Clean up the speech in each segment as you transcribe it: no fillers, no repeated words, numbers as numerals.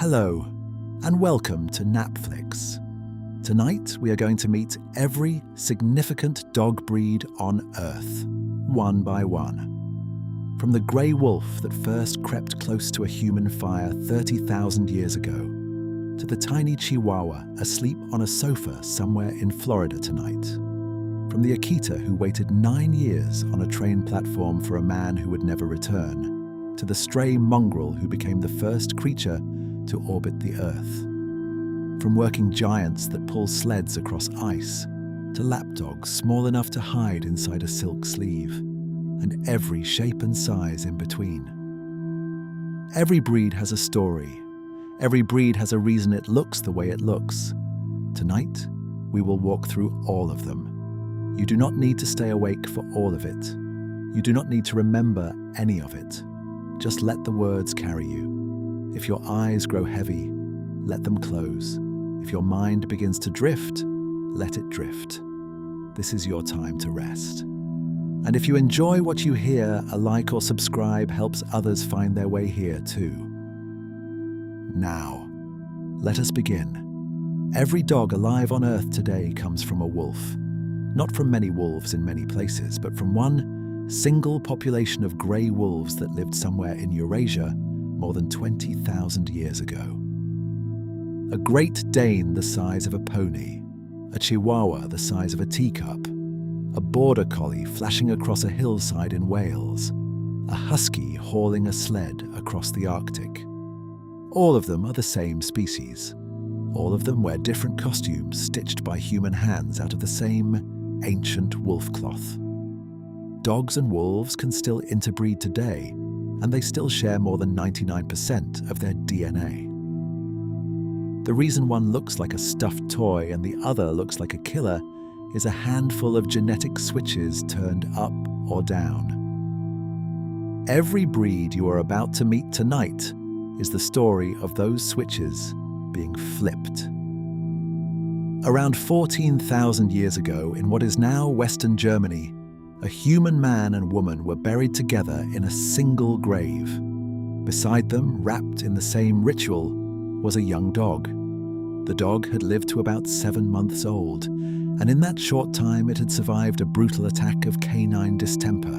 Hello, and welcome to Napflix. Tonight we are going to meet every significant dog breed on Earth, one by one. From the grey wolf that first crept close to a human fire 30,000 years ago, to the tiny Chihuahua asleep on a sofa somewhere in Florida tonight. From the Akita who waited 9 years on a train platform for a man who would never return, to the stray mongrel who became the first creature to orbit the Earth. From working giants that pull sleds across ice, to lapdogs small enough to hide inside a silk sleeve, and every shape and size in between. Every breed has a story. Every breed has a reason it looks the way it looks. Tonight, we will walk through all of them. You do not need to stay awake for all of it. You do not need to remember any of it. Just let the words carry you. If your eyes grow heavy, let them close. If your mind begins to drift, let it drift. This is your time to rest. And if you enjoy what you hear, a like or subscribe helps others find their way here too. Now, let us begin. Every dog alive on Earth today comes from a wolf. Not from many wolves in many places, but from one single population of grey wolves that lived somewhere in Eurasia more than 20,000 years ago. A Great Dane the size of a pony, a Chihuahua the size of a teacup, a border collie flashing across a hillside in Wales, a husky hauling a sled across the Arctic. All of them are the same species. All of them wear different costumes stitched by human hands out of the same ancient wolf cloth. Dogs and wolves can still interbreed today, and they still share more than 99% of their DNA. The reason one looks like a stuffed toy and the other looks like a killer is a handful of genetic switches turned up or down. Every breed you are about to meet tonight is the story of those switches being flipped. Around 14,000 years ago, in what is now Western Germany, a human man and woman were buried together in a single grave. Beside them, wrapped in the same ritual, was a young dog. The dog had lived to about 7 months old, and in that short time it had survived a brutal attack of canine distemper.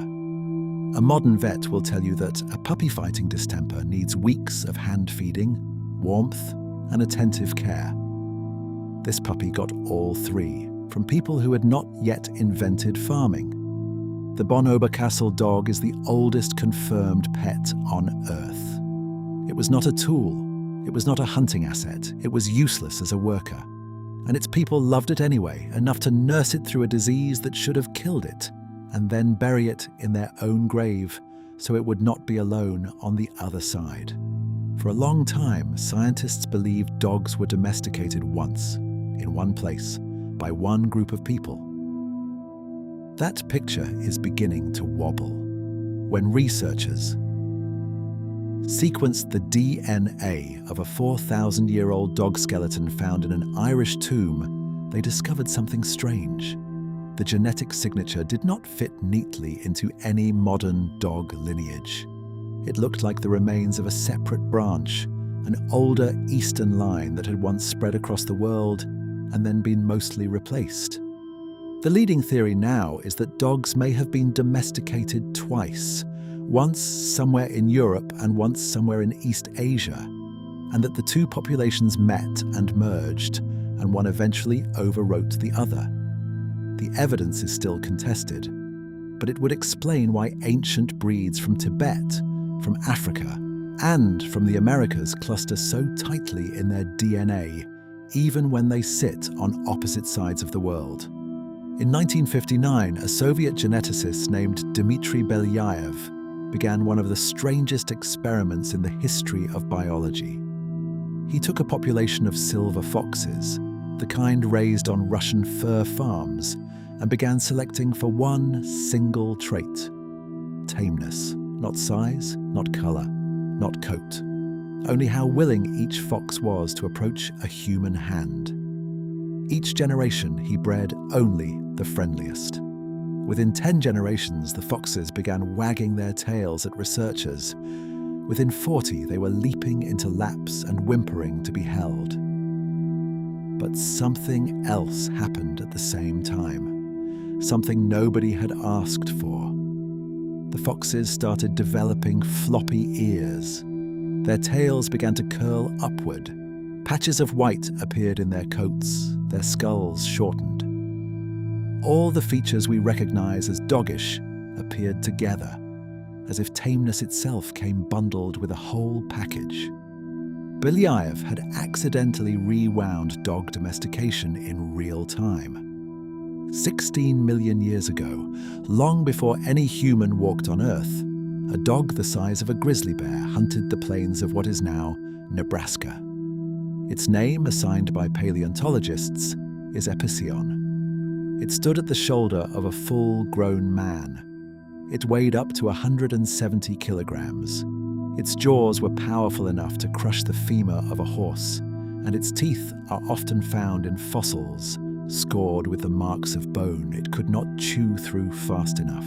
A modern vet will tell you that a puppy fighting distemper needs weeks of hand feeding, warmth, and attentive care. This puppy got all three, from people who had not yet invented farming. The Bonn-Oberkassel dog is the oldest confirmed pet on Earth. It was not a tool, it was not a hunting asset, it was useless as a worker. And its people loved it anyway, enough to nurse it through a disease that should have killed it, and then bury it in their own grave so it would not be alone on the other side. For a long time, scientists believed dogs were domesticated once, in one place, by one group of people. That picture is beginning to wobble. When researchers sequenced the DNA of a 4,000-year-old dog skeleton found in an Irish tomb, they discovered something strange. The genetic signature did not fit neatly into any modern dog lineage. It looked like the remains of a separate branch, an older eastern line that had once spread across the world and then been mostly replaced. The leading theory now is that dogs may have been domesticated twice, once somewhere in Europe and once somewhere in East Asia, and that the two populations met and merged, and one eventually overwrote the other. The evidence is still contested, but it would explain why ancient breeds from Tibet, from Africa, and from the Americas cluster so tightly in their DNA, even when they sit on opposite sides of the world. In 1959, a Soviet geneticist named Dmitry Belyaev began one of the strangest experiments in the history of biology. He took a population of silver foxes, the kind raised on Russian fur farms, and began selecting for one single trait: tameness. Not size, not color, not coat. Only how willing each fox was to approach a human hand. Each generation he bred only the friendliest. Within 10 generations, the foxes began wagging their tails at researchers, Within 40, they were leaping into laps and whimpering to be held. But something else happened at the same time, something nobody had asked for. The foxes started developing floppy ears. Their tails began to curl upward. Patches of white appeared in their coats, their skulls shortened. All the features we recognize as doggish appeared together, as if tameness itself came bundled with a whole package. Belyaev had accidentally rewound dog domestication in real time. 16 million years ago, long before any human walked on Earth, a dog the size of a grizzly bear hunted the plains of what is now Nebraska. Its name, assigned by paleontologists, is Epicyon. It stood at the shoulder of a full-grown man. It weighed up to 170 kilograms. Its jaws were powerful enough to crush the femur of a horse, and its teeth are often found in fossils, scored with the marks of bone it could not chew through fast enough.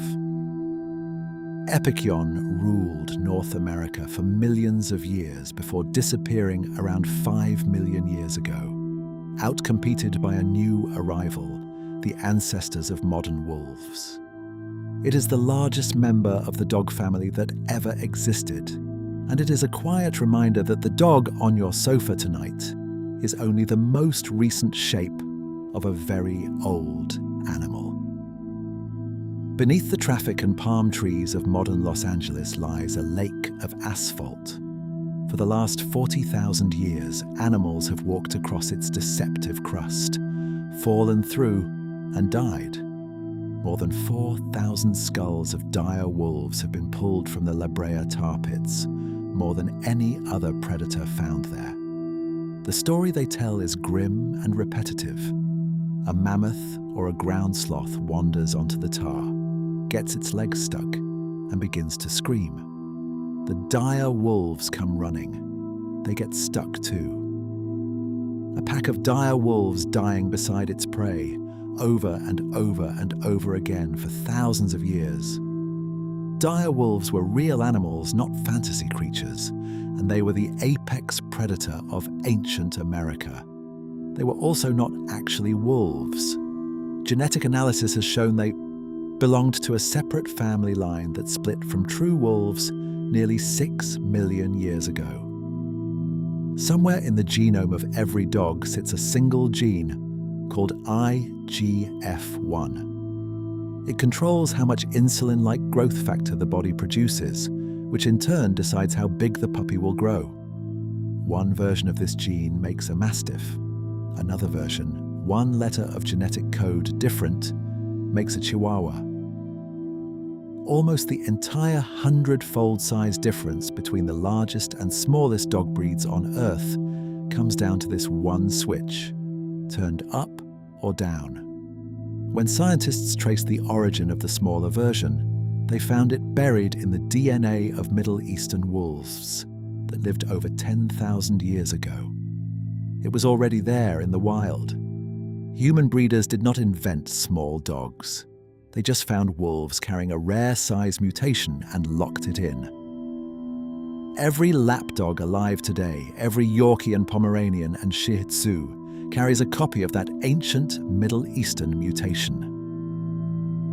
Epicyon ruled North America for millions of years before disappearing around 5 million years ago, outcompeted by a new arrival, the ancestors of modern wolves. It is the largest member of the dog family that ever existed, and it is a quiet reminder that the dog on your sofa tonight is only the most recent shape of a very old animal. Beneath the traffic and palm trees of modern Los Angeles lies a lake of asphalt. For the last 40,000 years, animals have walked across its deceptive crust, fallen through, and died. More than 4,000 skulls of dire wolves have been pulled from the La Brea tar pits, more than any other predator found there. The story they tell is grim and repetitive. A mammoth or a ground sloth wanders onto the tar, gets its legs stuck, and begins to scream. The dire wolves come running. They get stuck too. A pack of dire wolves dying beside its prey, over and over and over again for thousands of years. Dire wolves were real animals, not fantasy creatures, and they were the apex predator of ancient America. They were also not actually wolves. Genetic analysis has shown they belonged to a separate family line that split from true wolves nearly 6 million years ago. Somewhere in the genome of every dog sits a single gene called IGF-1. It controls how much insulin-like growth factor the body produces, which in turn decides how big the puppy will grow. One version of this gene makes a Mastiff. Another version, one letter of genetic code different, makes a Chihuahua. Almost the entire 100-fold size difference between the largest and smallest dog breeds on Earth comes down to this one switch, turned up or down. When scientists traced the origin of the smaller version, they found it buried in the DNA of Middle Eastern wolves that lived over 10,000 years ago. It was already there in the wild. Human breeders did not invent small dogs. They just found wolves carrying a rare size mutation and locked it in. Every lapdog alive today, every Yorkie and Pomeranian and Shih Tzu, carries a copy of that ancient Middle Eastern mutation.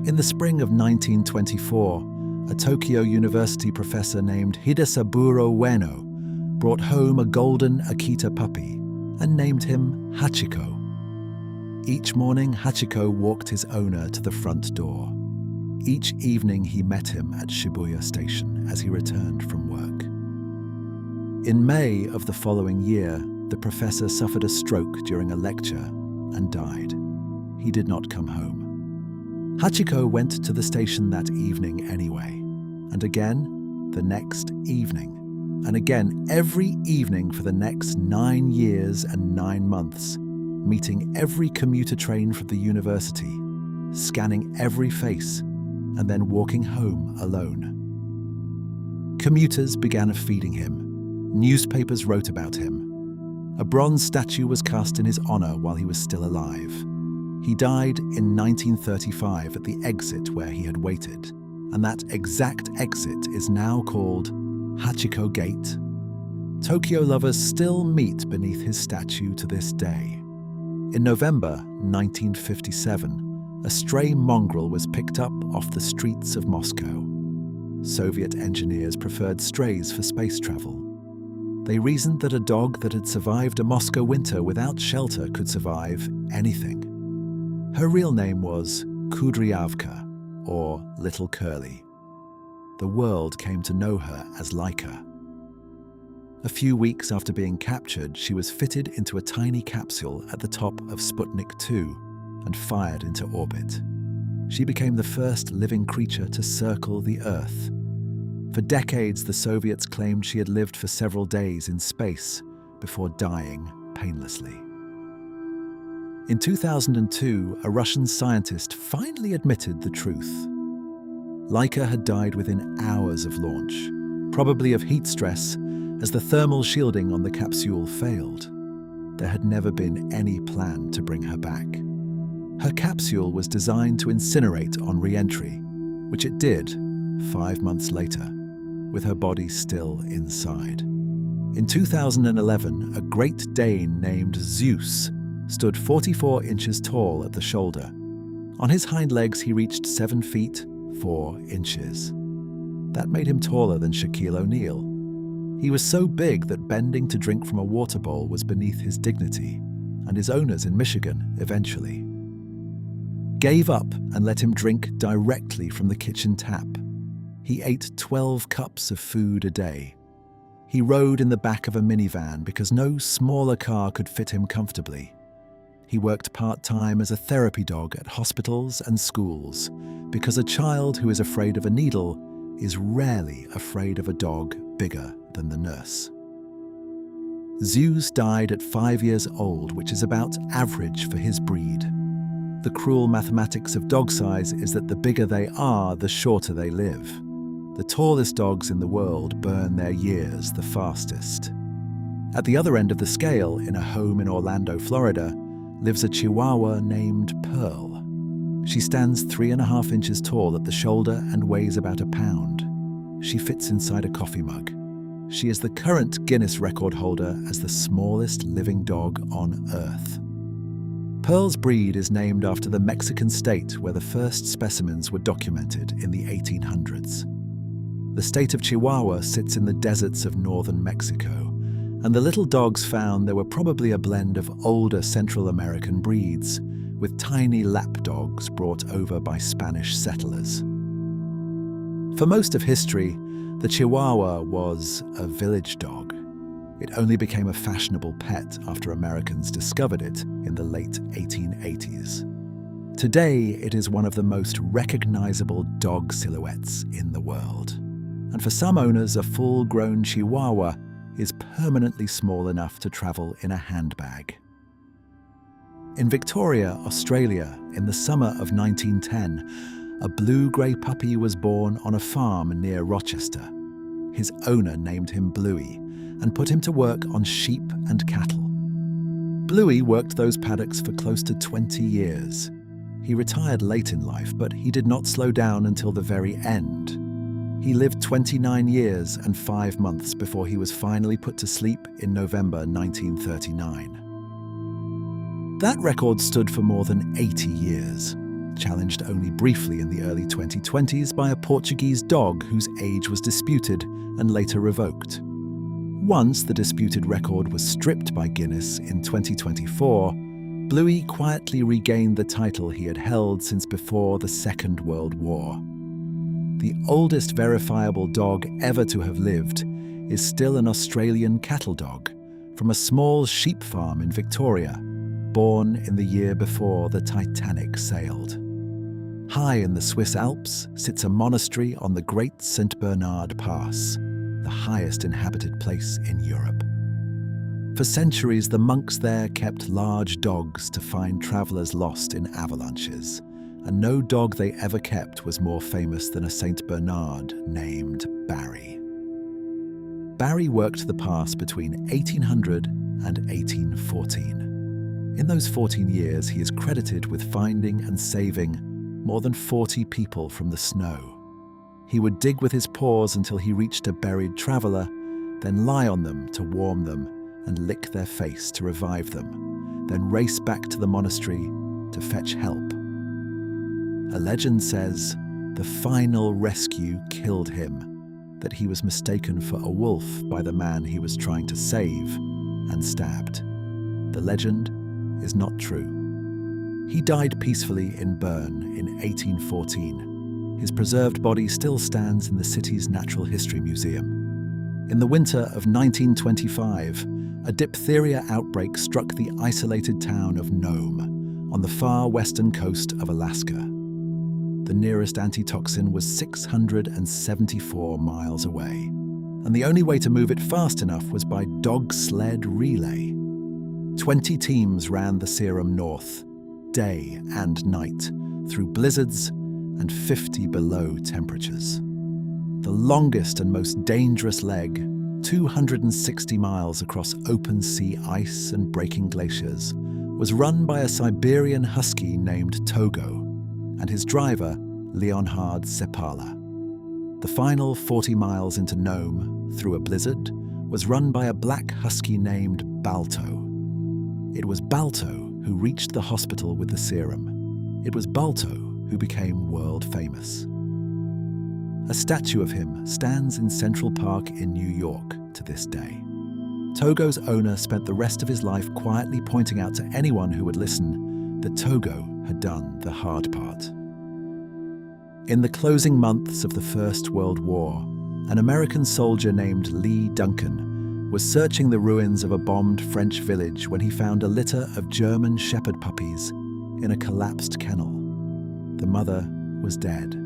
In the spring of 1924, a Tokyo University professor named Hidesaburo Ueno brought home a golden Akita puppy and named him Hachiko. Each morning, Hachiko walked his owner to the front door. Each evening, he met him at Shibuya Station as he returned from work. In May of the following year, the professor suffered a stroke during a lecture and died. He did not come home. Hachiko went to the station that evening anyway, and again the next evening, and again every evening for the next 9 years and 9 months, meeting every commuter train from the university, scanning every face, and then walking home alone. Commuters began feeding him. Newspapers wrote about him. A bronze statue was cast in his honor while he was still alive. He died in 1935 at the exit where he had waited, and that exact exit is now called Hachiko Gate. Tokyo lovers still meet beneath his statue to this day. In November 1957, a stray mongrel was picked up off the streets of Moscow. Soviet engineers preferred strays for space travel. They reasoned that a dog that had survived a Moscow winter without shelter could survive anything. Her real name was Kudryavka, or Little Curly. The world came to know her as Laika. A few weeks after being captured, she was fitted into a tiny capsule at the top of Sputnik 2 and fired into orbit. She became the first living creature to circle the Earth. For decades, the Soviets claimed she had lived for several days in space before dying painlessly. In 2002, a Russian scientist finally admitted the truth. Laika had died within hours of launch, probably of heat stress, as the thermal shielding on the capsule failed. There had never been any plan to bring her back. Her capsule was designed to incinerate on re-entry, which it did 5 months later, with her body still inside. In 2011, a Great Dane named Zeus stood 44 inches tall at the shoulder. On his hind legs, he reached 7 feet, 4 inches. That made him taller than Shaquille O'Neal. He was so big that bending to drink from a water bowl was beneath his dignity, and his owners in Michigan eventually gave up and let him drink directly from the kitchen tap. He ate 12 cups of food a day. He rode in the back of a minivan because no smaller car could fit him comfortably. He worked part-time as a therapy dog at hospitals and schools because a child who is afraid of a needle is rarely afraid of a dog bigger than the nurse. Zeus died at 5 years old, which is about average for his breed. The cruel mathematics of dog size is that the bigger they are, the shorter they live. The tallest dogs in the world burn their years the fastest. At the other end of the scale, in a home in Orlando, Florida, lives a Chihuahua named Pearl. She stands 3.5 inches tall at the shoulder and weighs about a pound. She fits inside a coffee mug. She is the current Guinness record holder as the smallest living dog on Earth. Pearl's breed is named after the Mexican state where the first specimens were documented in the 1800s. The state of Chihuahua sits in the deserts of northern Mexico, and the little dogs found there were probably a blend of older Central American breeds, with tiny lap dogs brought over by Spanish settlers. For most of history, the Chihuahua was a village dog. It only became a fashionable pet after Americans discovered it in the late 1880s. Today, it is one of the most recognizable dog silhouettes in the world. And for some owners, a full-grown Chihuahua is permanently small enough to travel in a handbag. In Victoria, Australia, in the summer of 1910, a blue-grey puppy was born on a farm near Rochester. His owner named him Bluey and put him to work on sheep and cattle. Bluey worked those paddocks for close to 20 years. He retired late in life, but he did not slow down until the very end. He lived 29 years and 5 months before he was finally put to sleep in November 1939. That record stood for more than 80 years, challenged only briefly in the early 2020s by a Portuguese dog whose age was disputed and later revoked. Once the disputed record was stripped by Guinness in 2024, Bluey quietly regained the title he had held since before the Second World War. The oldest verifiable dog ever to have lived is still an Australian cattle dog from a small sheep farm in Victoria, born in the year before the Titanic sailed. High in the Swiss Alps sits a monastery on the Great St. Bernard Pass, the highest inhabited place in Europe. For centuries, the monks there kept large dogs to find travelers lost in avalanches, and no dog they ever kept was more famous than a St. Bernard named Barry. Barry worked the pass between 1800 and 1814. In those 14 years, he is credited with finding and saving more than 40 people from the snow. He would dig with his paws until he reached a buried traveler, then lie on them to warm them and lick their face to revive them, then race back to the monastery to fetch help. A legend says the final rescue killed him, that he was mistaken for a wolf by the man he was trying to save and stabbed. The legend is not true. He died peacefully in Bern in 1814. His preserved body still stands in the city's Natural History Museum. In the winter of 1925, a diphtheria outbreak struck the isolated town of Nome on the far western coast of Alaska. The nearest antitoxin was 674 miles away, and the only way to move it fast enough was by dog sled relay. 20 teams ran the serum north, day and night, through blizzards and 50 below temperatures. The longest and most dangerous leg, 260 miles across open sea ice and breaking glaciers, was run by a Siberian husky named Togo and his driver, Leonhard Sepala. The final 40 miles into Nome, through a blizzard, was run by a black husky named Balto. It was Balto who reached the hospital with the serum. It was Balto who became world famous. A statue of him stands in Central Park in New York to this day. Togo's owner spent the rest of his life quietly pointing out to anyone who would listen that Togo had done the hard part. In the closing months of the First World War, an American soldier named Lee Duncan was searching the ruins of a bombed French village when he found a litter of German shepherd puppies in a collapsed kennel. The mother was dead.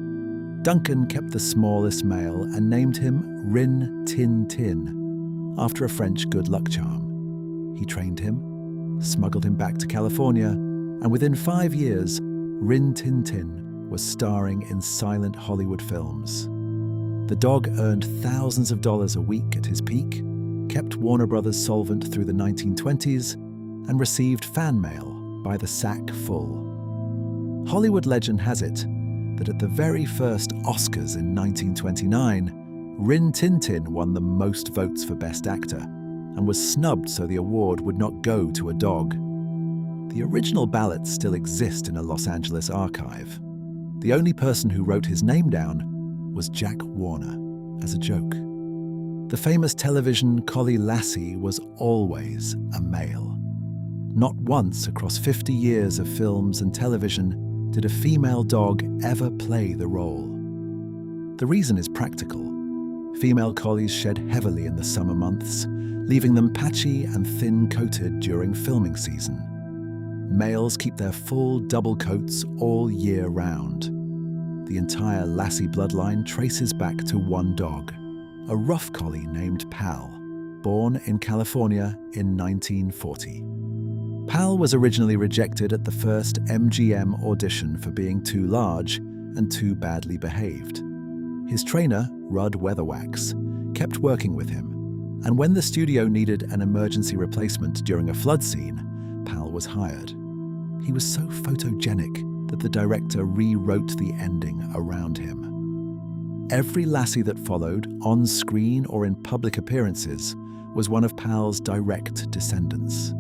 Duncan kept the smallest male and named him Rin Tin Tin, after a French good luck charm. He trained him, smuggled him back to California, and within 5 years, Rin Tin Tin was starring in silent Hollywood films. The dog earned thousands of dollars a week at his peak, kept Warner Brothers solvent through the 1920s, and received fan mail by the sack full. Hollywood legend has it that at the very first Oscars in 1929, Rin Tin Tin won the most votes for Best Actor and was snubbed so the award would not go to a dog. The original ballots still exist in a Los Angeles archive. The only person who wrote his name down was Jack Warner, as a joke. The famous television collie Lassie was always a male. Not once across 50 years of films and television did a female dog ever play the role. The reason is practical. Female collies shed heavily in the summer months, leaving them patchy and thin-coated during filming season. Males keep their full double coats all year round. The entire Lassie bloodline traces back to one dog, a rough collie named Pal, born in California in 1940. Pal was originally rejected at the first MGM audition for being too large and too badly behaved. His trainer, Rudd Weatherwax, kept working with him, and when the studio needed an emergency replacement during a flood scene, Pal was hired. He was so photogenic that the director rewrote the ending around him. Every Lassie that followed, on screen or in public appearances, was one of Pal's direct descendants.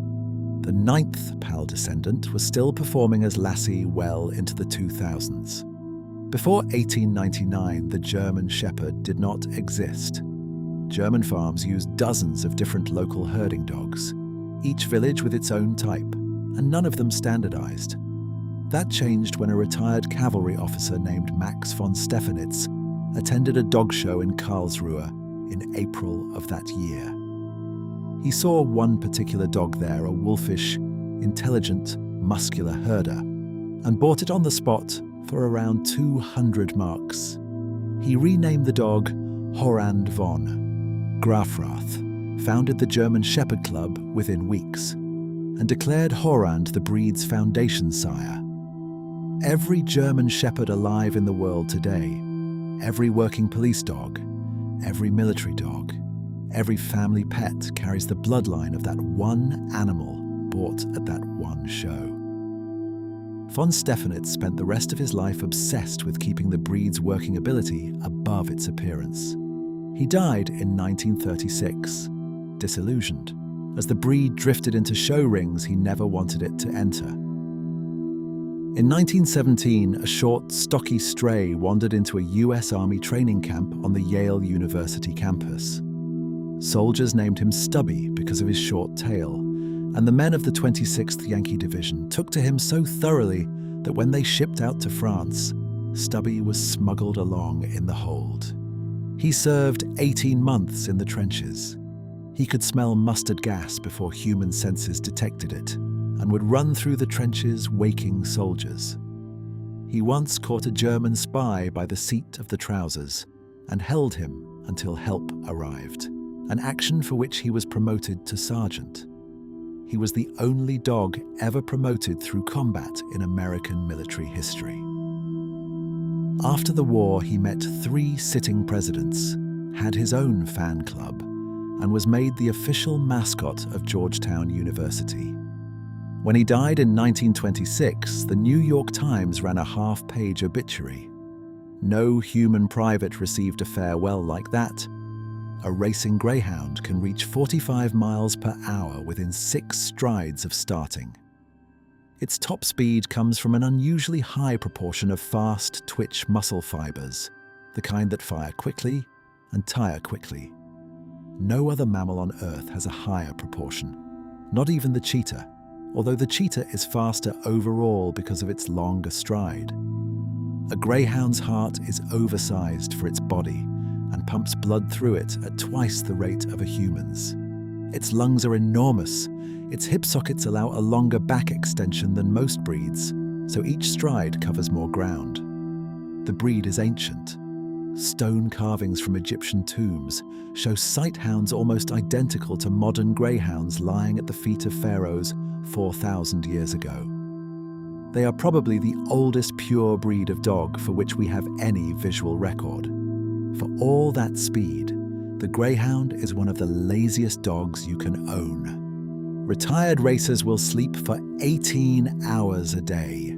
The 9th Pal descendant was still performing as Lassie well into the 2000s. Before 1899, the German Shepherd did not exist. German farms used dozens of different local herding dogs, each village with its own type, and none of them standardized. That changed when a retired cavalry officer named Max von Stephanitz attended a dog show in Karlsruhe in April of that year. He saw one particular dog there, a wolfish, intelligent, muscular herder, and bought it on the spot for around 200 marks. He renamed the dog Horand von. Grafrath founded the German Shepherd Club within weeks and declared Horand the breed's foundation sire. Every German Shepherd alive in the world today, every working police dog, every military dog, every family pet carries the bloodline of that one animal bought at that one show. Von Stephanitz spent the rest of his life obsessed with keeping the breed's working ability above its appearance. He died in 1936, disillusioned, as the breed drifted into show rings he never wanted it to enter. In 1917, a short, stocky stray wandered into a US Army training camp on the Yale University campus. Soldiers named him Stubby because of his short tail, and the men of the 26th Yankee Division took to him so thoroughly that when they shipped out to France, Stubby was smuggled along in the hold. He served 18 months in the trenches. He could smell mustard gas before human senses detected it, and would run through the trenches waking soldiers. He once caught a German spy by the seat of the trousers and held him until help arrived, an action for which he was promoted to sergeant. He was the only dog ever promoted through combat in American military history. After the war, he met 3 sitting presidents, had his own fan club, and was made the official mascot of Georgetown University. When he died in 1926, the New York Times ran a half-page obituary. No human private received a farewell like that. A racing greyhound can reach 45 miles per hour within 6 strides of starting. Its top speed comes from an unusually high proportion of fast twitch muscle fibers, the kind that fire quickly and tire quickly. No other mammal on Earth has a higher proportion, not even the cheetah, although the cheetah is faster overall because of its longer stride. A greyhound's heart is oversized for its body and pumps blood through it at twice the rate of a human's. Its lungs are enormous. Its hip sockets allow a longer back extension than most breeds, so each stride covers more ground. The breed is ancient. Stone carvings from Egyptian tombs show sighthounds almost identical to modern greyhounds lying at the feet of pharaohs 4,000 years ago. They are probably the oldest pure breed of dog for which we have any visual record. For all that speed, the greyhound is one of the laziest dogs you can own. Retired racers will sleep for 18 hours a day.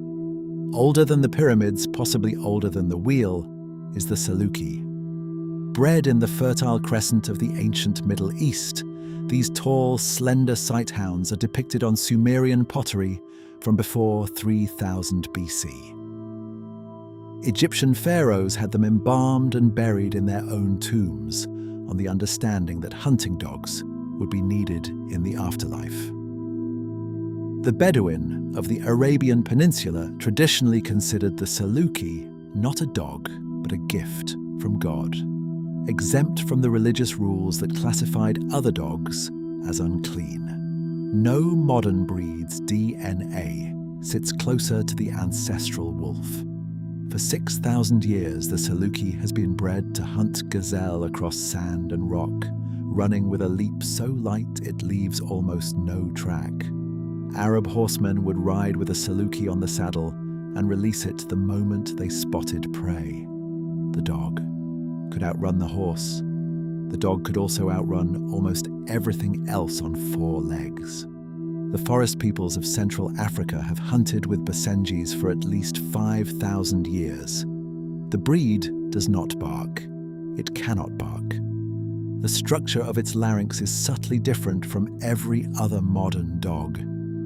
Older than the pyramids, possibly older than the wheel, is the Saluki. Bred in the Fertile Crescent of the ancient Middle East, these tall, slender sighthounds are depicted on Sumerian pottery from before 3000 BC. Egyptian pharaohs had them embalmed and buried in their own tombs, on the understanding that hunting dogs would be needed in the afterlife. The Bedouin of the Arabian Peninsula traditionally considered the Saluki not a dog, but a gift from God, exempt from the religious rules that classified other dogs as unclean. No modern breed's DNA sits closer to the ancestral wolf. For 6,000 years, the Saluki has been bred to hunt gazelle across sand and rock, running with a leap so light it leaves almost no track. Arab horsemen would ride with a Saluki on the saddle and release it the moment they spotted prey. The dog could outrun the horse. The dog could also outrun almost everything else on 4 legs. The forest peoples of Central Africa have hunted with Basenjis for at least 5,000 years. The breed does not bark. It cannot bark. The structure of its larynx is subtly different from every other modern dog,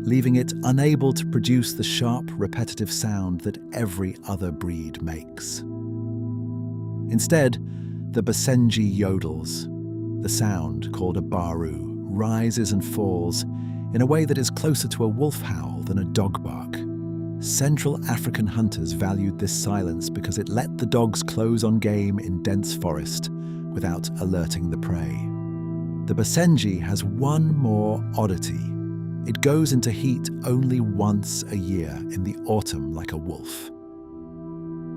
leaving it unable to produce the sharp, repetitive sound that every other breed makes. Instead, the Basenji yodels. The sound, called a baru, rises and falls in a way that is closer to a wolf howl than a dog bark. Central African hunters valued this silence because it let the dogs close on game in dense forest without alerting the prey. The Basenji has one more oddity. It goes into heat only once a year in the autumn like a wolf.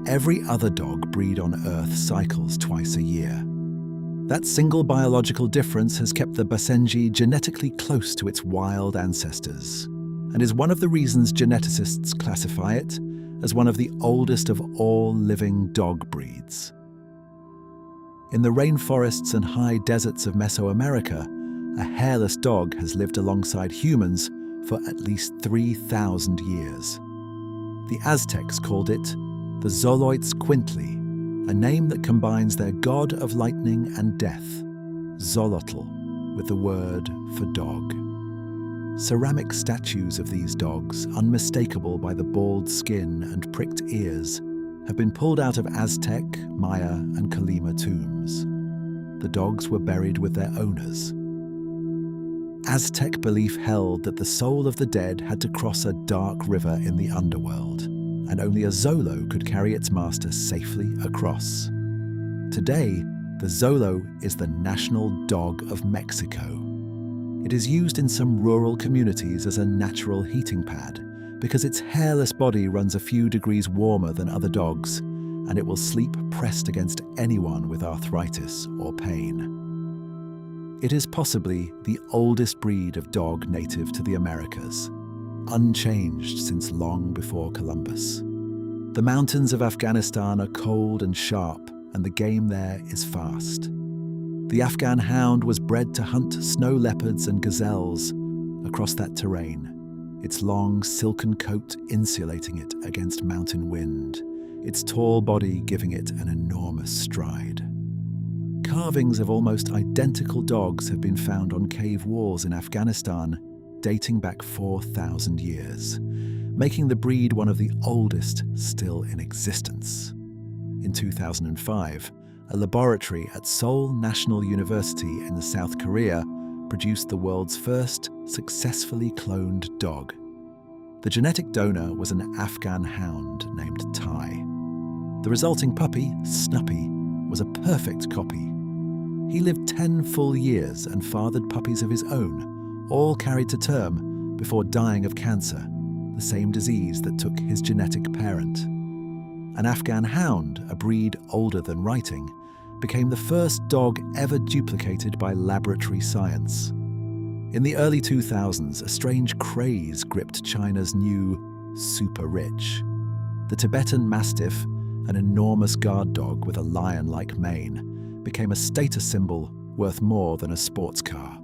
Every other dog breed on Earth cycles twice a year. That single biological difference has kept the Basenji genetically close to its wild ancestors, and is one of the reasons geneticists classify it as one of the oldest of all living dog breeds. In the rainforests and high deserts of Mesoamerica, a hairless dog has lived alongside humans for at least 3,000 years. The Aztecs called it the Zoloites Quintli, a name that combines their god of lightning and death, Xolotl, with the word for dog. Ceramic statues of these dogs, unmistakable by the bald skin and pricked ears, have been pulled out of Aztec, Maya, and Colima tombs. The dogs were buried with their owners. Aztec belief held that the soul of the dead had to cross a dark river in the underworld, and only a Xolo could carry its master safely across. Today, the Xolo is the national dog of Mexico. It is used in some rural communities as a natural heating pad because its hairless body runs a few degrees warmer than other dogs, and it will sleep pressed against anyone with arthritis or pain. It is possibly the oldest breed of dog native to the Americas, unchanged since long before Columbus. The mountains of Afghanistan are cold and sharp, and the game there is fast. The Afghan hound was bred to hunt snow leopards and gazelles across that terrain, its long silken coat insulating it against mountain wind, its tall body giving it an enormous stride. Carvings of almost identical dogs have been found on cave walls in Afghanistan, dating back 4,000 years, making the breed one of the oldest still in existence. In 2005, a laboratory at Seoul National University in South Korea produced the world's first successfully cloned dog. The genetic donor was an Afghan hound named Tai. The resulting puppy, Snuppy, was a perfect copy. He lived 10 full years and fathered puppies of his own, all carried to term before dying of cancer, the same disease that took his genetic parent. An Afghan hound, a breed older than writing, became the first dog ever duplicated by laboratory science. In the early 2000s, a strange craze gripped China's new super rich. The Tibetan Mastiff, an enormous guard dog with a lion-like mane, became a status symbol worth more than a sports car.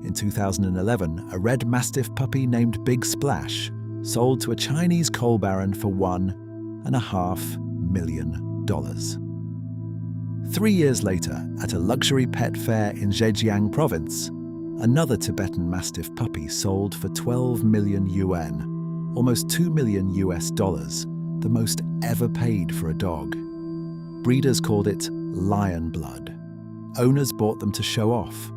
In 2011, a red Mastiff puppy named Big Splash sold to a Chinese coal baron for $1.5 million. 3 years later, at a luxury pet fair in Zhejiang province, another Tibetan Mastiff puppy sold for 12 million yuan, almost $2 million, the most ever paid for a dog. Breeders called it lion blood. Owners bought them to show off.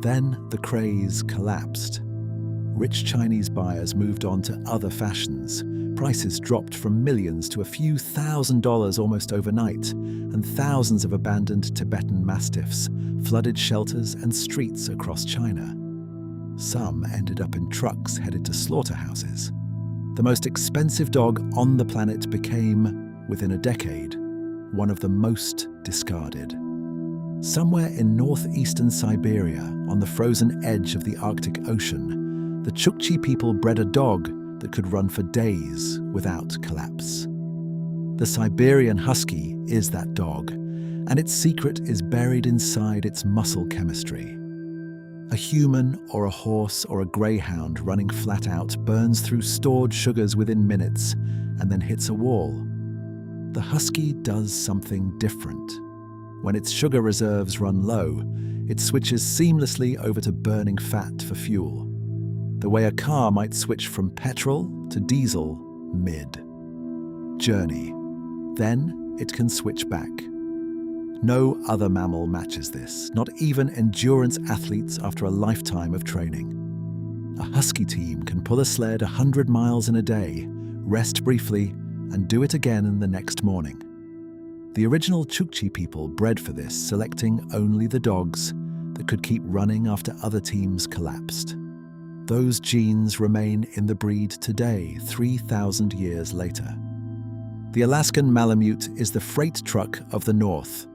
Then the craze collapsed. Rich Chinese buyers moved on to other fashions. Prices dropped from millions to a few $1,000s almost overnight, and thousands of abandoned Tibetan Mastiffs flooded shelters and streets across China. Some ended up in trucks headed to slaughterhouses. The most expensive dog on the planet became, within a decade, one of the most discarded. Somewhere in northeastern Siberia, on the frozen edge of the Arctic Ocean, the Chukchi people bred a dog that could run for days without collapse. The Siberian Husky is that dog, and its secret is buried inside its muscle chemistry. A human or a horse or a greyhound running flat out burns through stored sugars within minutes and then hits a wall. The Husky does something different. When its sugar reserves run low, it switches seamlessly over to burning fat for fuel, the way a car might switch from petrol to diesel mid-journey. Then it can switch back. No other mammal matches this, not even endurance athletes after a lifetime of training. A Husky team can pull a sled 100 miles in a day, rest briefly, and do it again the next morning. The original Chukchi people bred for this, selecting only the dogs that could keep running after other teams collapsed. Those genes remain in the breed today, 3,000 years later. The Alaskan Malamute is the freight truck of the North.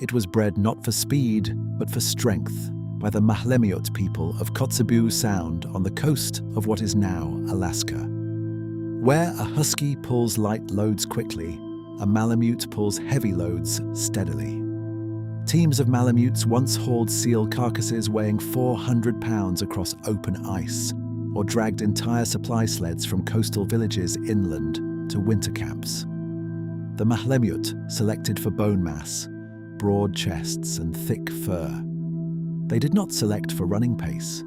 It was bred not for speed, but for strength by the Mahlemiut people of Kotzebue Sound on the coast of what is now Alaska. Where a Husky pulls light loads quickly, a Malamute pulls heavy loads steadily. Teams of Malamutes once hauled seal carcasses weighing 400 pounds across open ice, or dragged entire supply sleds from coastal villages inland to winter camps. The Mahlemut selected for bone mass, broad chests and thick fur. They did not select for running pace.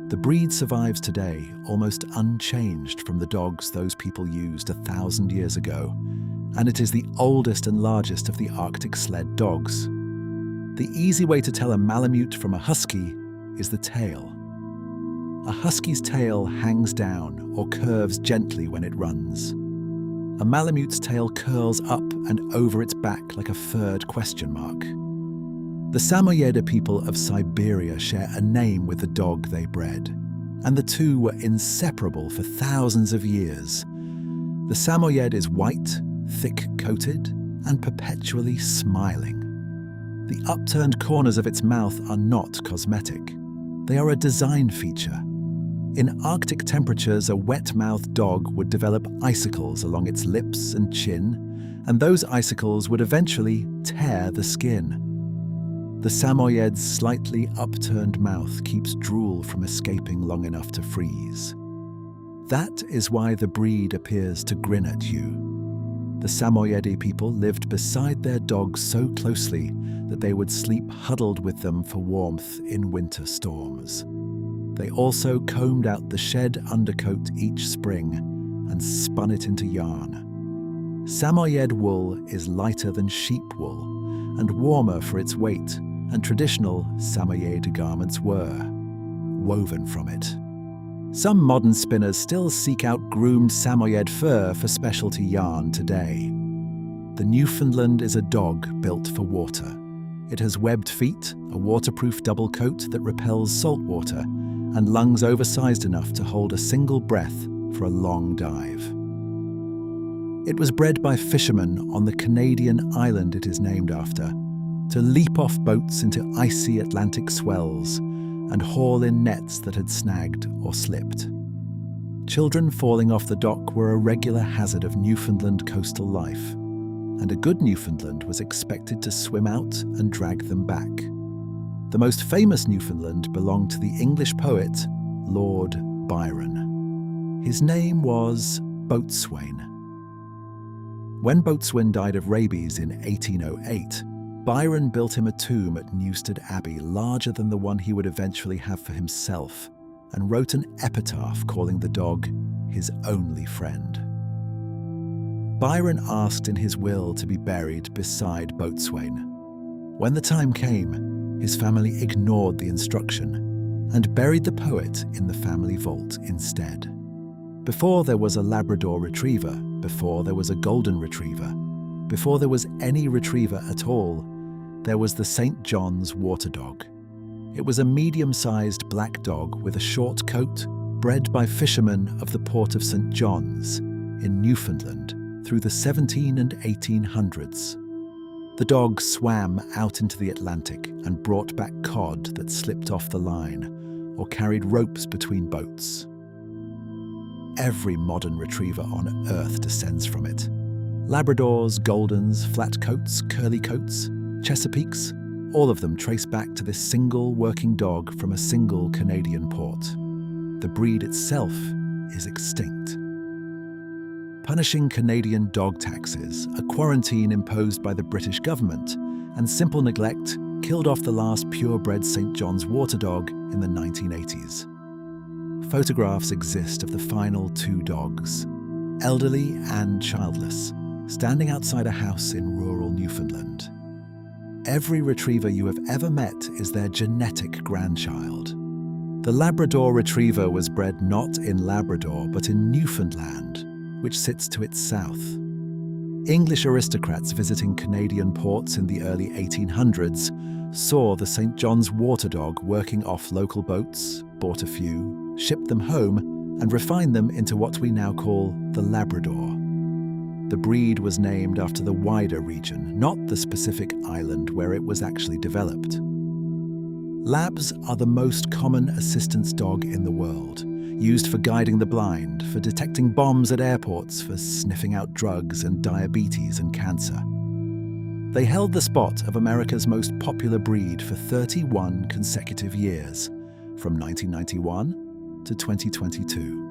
The breed survives today almost unchanged from the dogs those people used 1,000 years ago, and it is the oldest and largest of the Arctic sled dogs. The easy way to tell a Malamute from a husky is the tail. A husky's tail hangs down or curves gently when it runs. A Malamute's tail curls up and over its back like a furred question mark. The Samoyeda people of Siberia share a name with the dog they bred, and the two were inseparable for thousands of years. The Samoyed is white, thick-coated, and perpetually smiling. The upturned corners of its mouth are not cosmetic. They are a design feature. In Arctic temperatures, a wet-mouthed dog would develop icicles along its lips and chin, and those icicles would eventually tear the skin. The Samoyed's slightly upturned mouth keeps drool from escaping long enough to freeze. That is why the breed appears to grin at you. The Samoyedi people lived beside their dogs so closely that they would sleep huddled with them for warmth in winter storms. They also combed out the shed undercoat each spring and spun it into yarn. Samoyed wool is lighter than sheep wool and warmer for its weight, and traditional Samoyed garments were woven from it. Some modern spinners still seek out groomed Samoyed fur for specialty yarn today. The Newfoundland is a dog built for water. It has webbed feet, a waterproof double coat that repels salt water, and lungs oversized enough to hold a single breath for a long dive. It was bred by fishermen on the Canadian island it is named after, to leap off boats into icy Atlantic swells and haul in nets that had snagged or slipped. Children falling off the dock were a regular hazard of Newfoundland coastal life, and a good Newfoundland was expected to swim out and drag them back. The most famous Newfoundland belonged to the English poet Lord Byron. His name was Boatswain. When Boatswain died of rabies in 1808, Byron built him a tomb at Newstead Abbey larger than the one he would eventually have for himself, and wrote an epitaph calling the dog his only friend. Byron asked in his will to be buried beside Boatswain. When the time came, his family ignored the instruction and buried the poet in the family vault instead. Before there was a Labrador retriever, before there was a golden retriever, before there was any retriever at all, there was the St. John's Water Dog. It was a medium-sized black dog with a short coat, bred by fishermen of the port of St. John's in Newfoundland through the 1700s and 1800s. The dog swam out into the Atlantic and brought back cod that slipped off the line or carried ropes between boats. Every modern retriever on Earth descends from it. Labradors, Goldens, Flatcoats, Curly Coats, Chesapeakes, all of them trace back to this single working dog from a single Canadian port. The breed itself is extinct. Punishing Canadian dog taxes, a quarantine imposed by the British government, and simple neglect killed off the last purebred St. John's Water Dog in the 1980s. Photographs exist of the final two dogs, elderly and childless, standing outside a house in rural Newfoundland. Every retriever you have ever met is their genetic grandchild. The Labrador Retriever was bred not in Labrador but in Newfoundland, which sits to its south. English aristocrats visiting Canadian ports in the early 1800s saw the St. John's Water Dog working off local boats, bought a few, shipped them home, and refined them into what we now call the Labrador. The breed was named after the wider region, not the specific island where it was actually developed. Labs are the most common assistance dog in the world, used for guiding the blind, for detecting bombs at airports, for sniffing out drugs and diabetes and cancer. They held the spot of America's most popular breed for 31 consecutive years, from 1991 to 2022.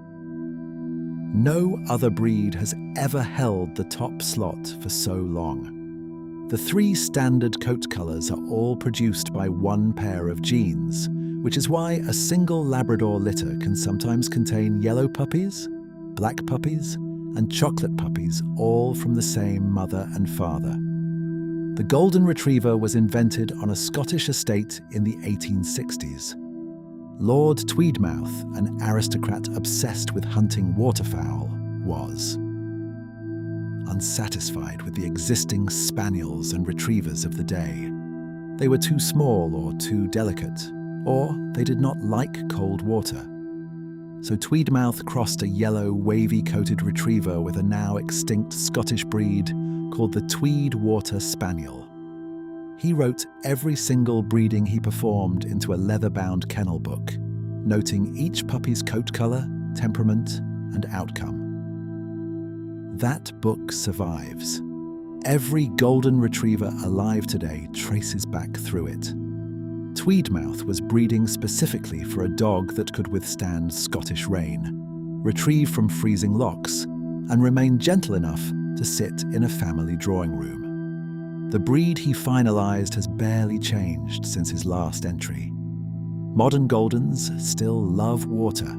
No other breed has ever held the top slot for so long. The three standard coat colours are all produced by one pair of genes, which is why a single Labrador litter can sometimes contain yellow puppies, black puppies, and chocolate puppies, all from the same mother and father. The Golden Retriever was invented on a Scottish estate in the 1860s. Lord Tweedmouth, an aristocrat obsessed with hunting waterfowl, was unsatisfied with the existing spaniels and retrievers of the day. They were too small or too delicate, or they did not like cold water. So Tweedmouth crossed a yellow, wavy-coated retriever with a now extinct Scottish breed called the Tweed Water Spaniel. He wrote every single breeding he performed into a leather-bound kennel book, noting each puppy's coat colour, temperament, and outcome. That book survives. Every golden retriever alive today traces back through it. Tweedmouth was breeding specifically for a dog that could withstand Scottish rain, retrieve from freezing locks, and remain gentle enough to sit in a family drawing room. The breed he finalised has barely changed since his last entry. Modern Goldens still love water.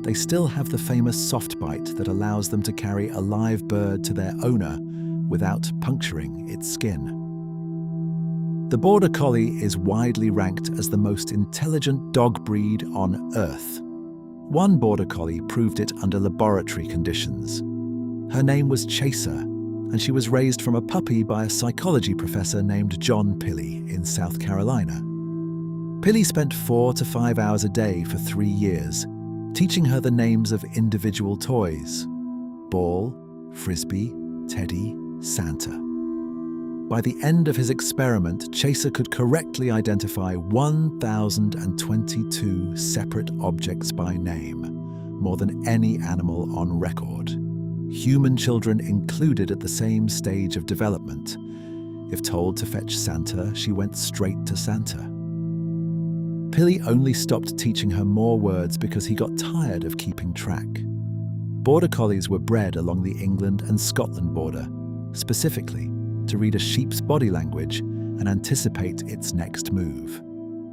They still have the famous soft bite that allows them to carry a live bird to their owner without puncturing its skin. The Border Collie is widely ranked as the most intelligent dog breed on Earth. One Border Collie proved it under laboratory conditions. Her name was Chaser, and she was raised from a puppy by a psychology professor named John Pilley in South Carolina. Pilley spent 4 to 5 hours a day for 3 years, teaching her the names of individual toys: ball, frisbee, teddy, Santa. By the end of his experiment, Chaser could correctly identify 1,022 separate objects by name, more than any animal on record. Human children included at the same stage of development. If told to fetch Santa, she went straight to Santa. Pilley only stopped teaching her more words because he got tired of keeping track. Border Collies were bred along the England and Scotland border, specifically to read a sheep's body language and anticipate its next move.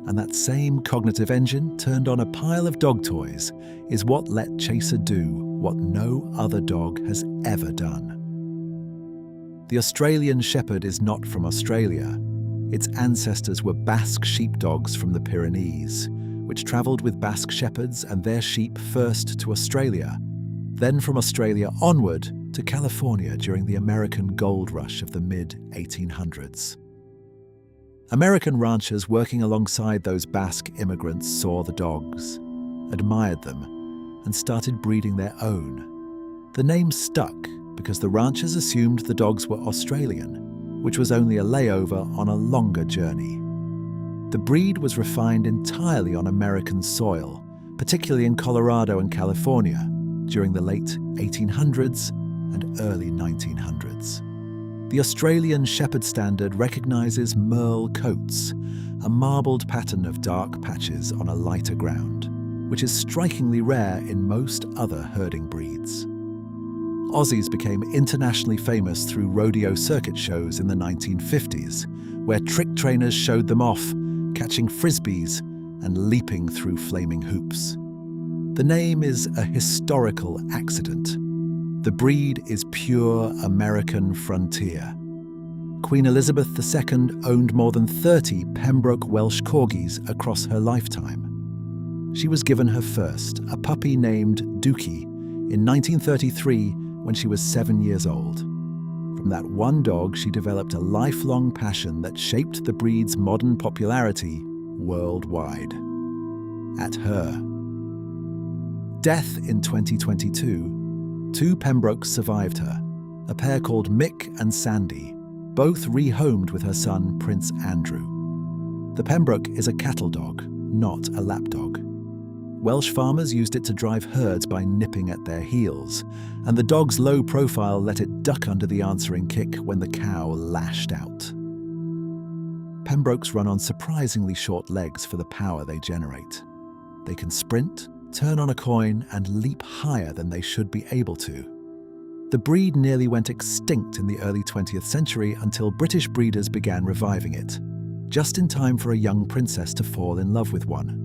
And that same cognitive engine turned on a pile of dog toys is what let Chaser do what no other dog has ever done. The Australian Shepherd is not from Australia. Its ancestors were Basque sheepdogs from the Pyrenees, which travelled with Basque shepherds and their sheep first to Australia, then from Australia onward to California during the American gold rush of the mid-1800s. American ranchers working alongside those Basque immigrants saw the dogs, admired them, and started breeding their own. The name stuck because the ranchers assumed the dogs were Australian, which was only a layover on a longer journey. The breed was refined entirely on American soil, particularly in Colorado and California, during the late 1800s and early 1900s. The Australian Shepherd Standard recognises merle coats, a marbled pattern of dark patches on a lighter ground, which is strikingly rare in most other herding breeds. Aussies became internationally famous through rodeo circuit shows in the 1950s, where trick trainers showed them off, catching frisbees and leaping through flaming hoops. The name is a historical accident. The breed is pure American frontier. Queen Elizabeth II owned more than 30 Pembroke Welsh Corgis across her lifetime. She was given her first, a puppy named Dookie, in 1933 when she was 7 years old. From that one dog, she developed a lifelong passion that shaped the breed's modern popularity worldwide. At her death in 2022, 2 Pembrokes survived her, a pair called Mick and Sandy, both rehomed with her son, Prince Andrew. The Pembroke is a cattle dog, not a lapdog. Welsh farmers used it to drive herds by nipping at their heels, and the dog's low profile let it duck under the answering kick when the cow lashed out. Pembrokes run on surprisingly short legs for the power they generate. They can sprint, turn on a coin and leap higher than they should be able to. The breed nearly went extinct in the early 20th century until British breeders began reviving it, just in time for a young princess to fall in love with one.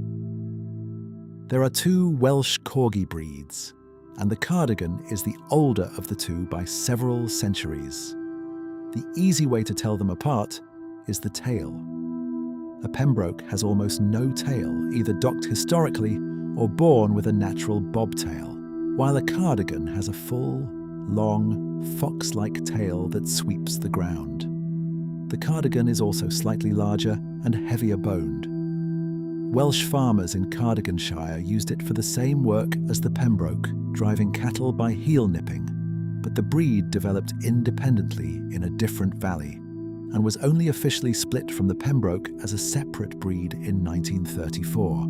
There are two Welsh Corgi breeds, and the Cardigan is the older of the two by several centuries. The easy way to tell them apart is the tail. A Pembroke has almost no tail, either docked historically or born with a natural bobtail, while a Cardigan has a full, long, fox-like tail that sweeps the ground. The Cardigan is also slightly larger and heavier boned. Welsh farmers in Cardiganshire used it for the same work as the Pembroke, driving cattle by heel nipping, but the breed developed independently in a different valley and was only officially split from the Pembroke as a separate breed in 1934.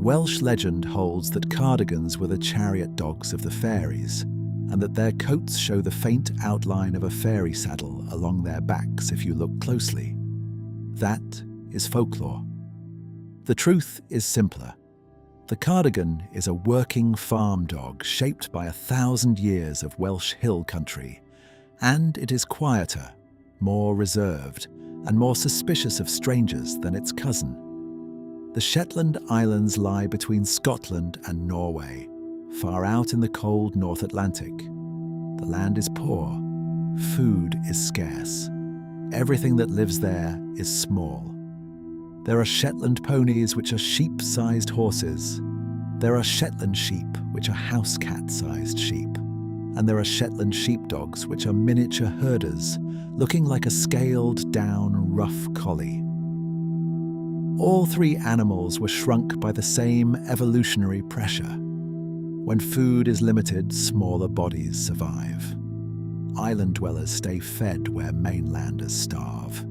Welsh legend holds that Cardigans were the chariot dogs of the fairies, and that their coats show the faint outline of a fairy saddle along their backs if you look closely. That is folklore. The truth is simpler. The Cardigan is a working farm dog shaped by 1,000 years of Welsh hill country, and it is quieter, more reserved, and more suspicious of strangers than its cousin. The Shetland Islands lie between Scotland and Norway, far out in the cold North Atlantic. The land is poor, food is scarce. Everything that lives there is small. There are Shetland ponies, which are sheep-sized horses. There are Shetland sheep, which are house cat-sized sheep. And there are Shetland sheepdogs, which are miniature herders, looking like a scaled-down, rough collie. All three animals were shrunk by the same evolutionary pressure. When food is limited, smaller bodies survive. Island dwellers stay fed where mainlanders starve.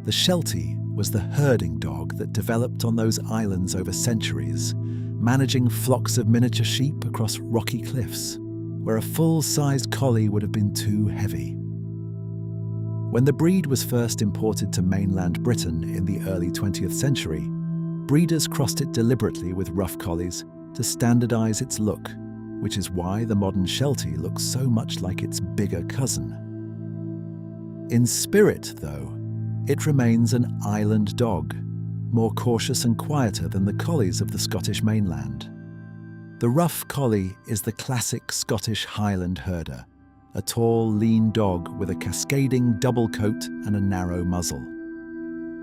The Sheltie was the herding dog that developed on those islands over centuries, managing flocks of miniature sheep across rocky cliffs, where a full-sized collie would have been too heavy. When the breed was first imported to mainland Britain in the early 20th century, breeders crossed it deliberately with rough collies to standardize its look, which is why the modern Sheltie looks so much like its bigger cousin. In spirit, though, it remains an island dog, more cautious and quieter than the collies of the Scottish mainland. The rough collie is the classic Scottish Highland herder, a tall, lean dog with a cascading double coat and a narrow muzzle.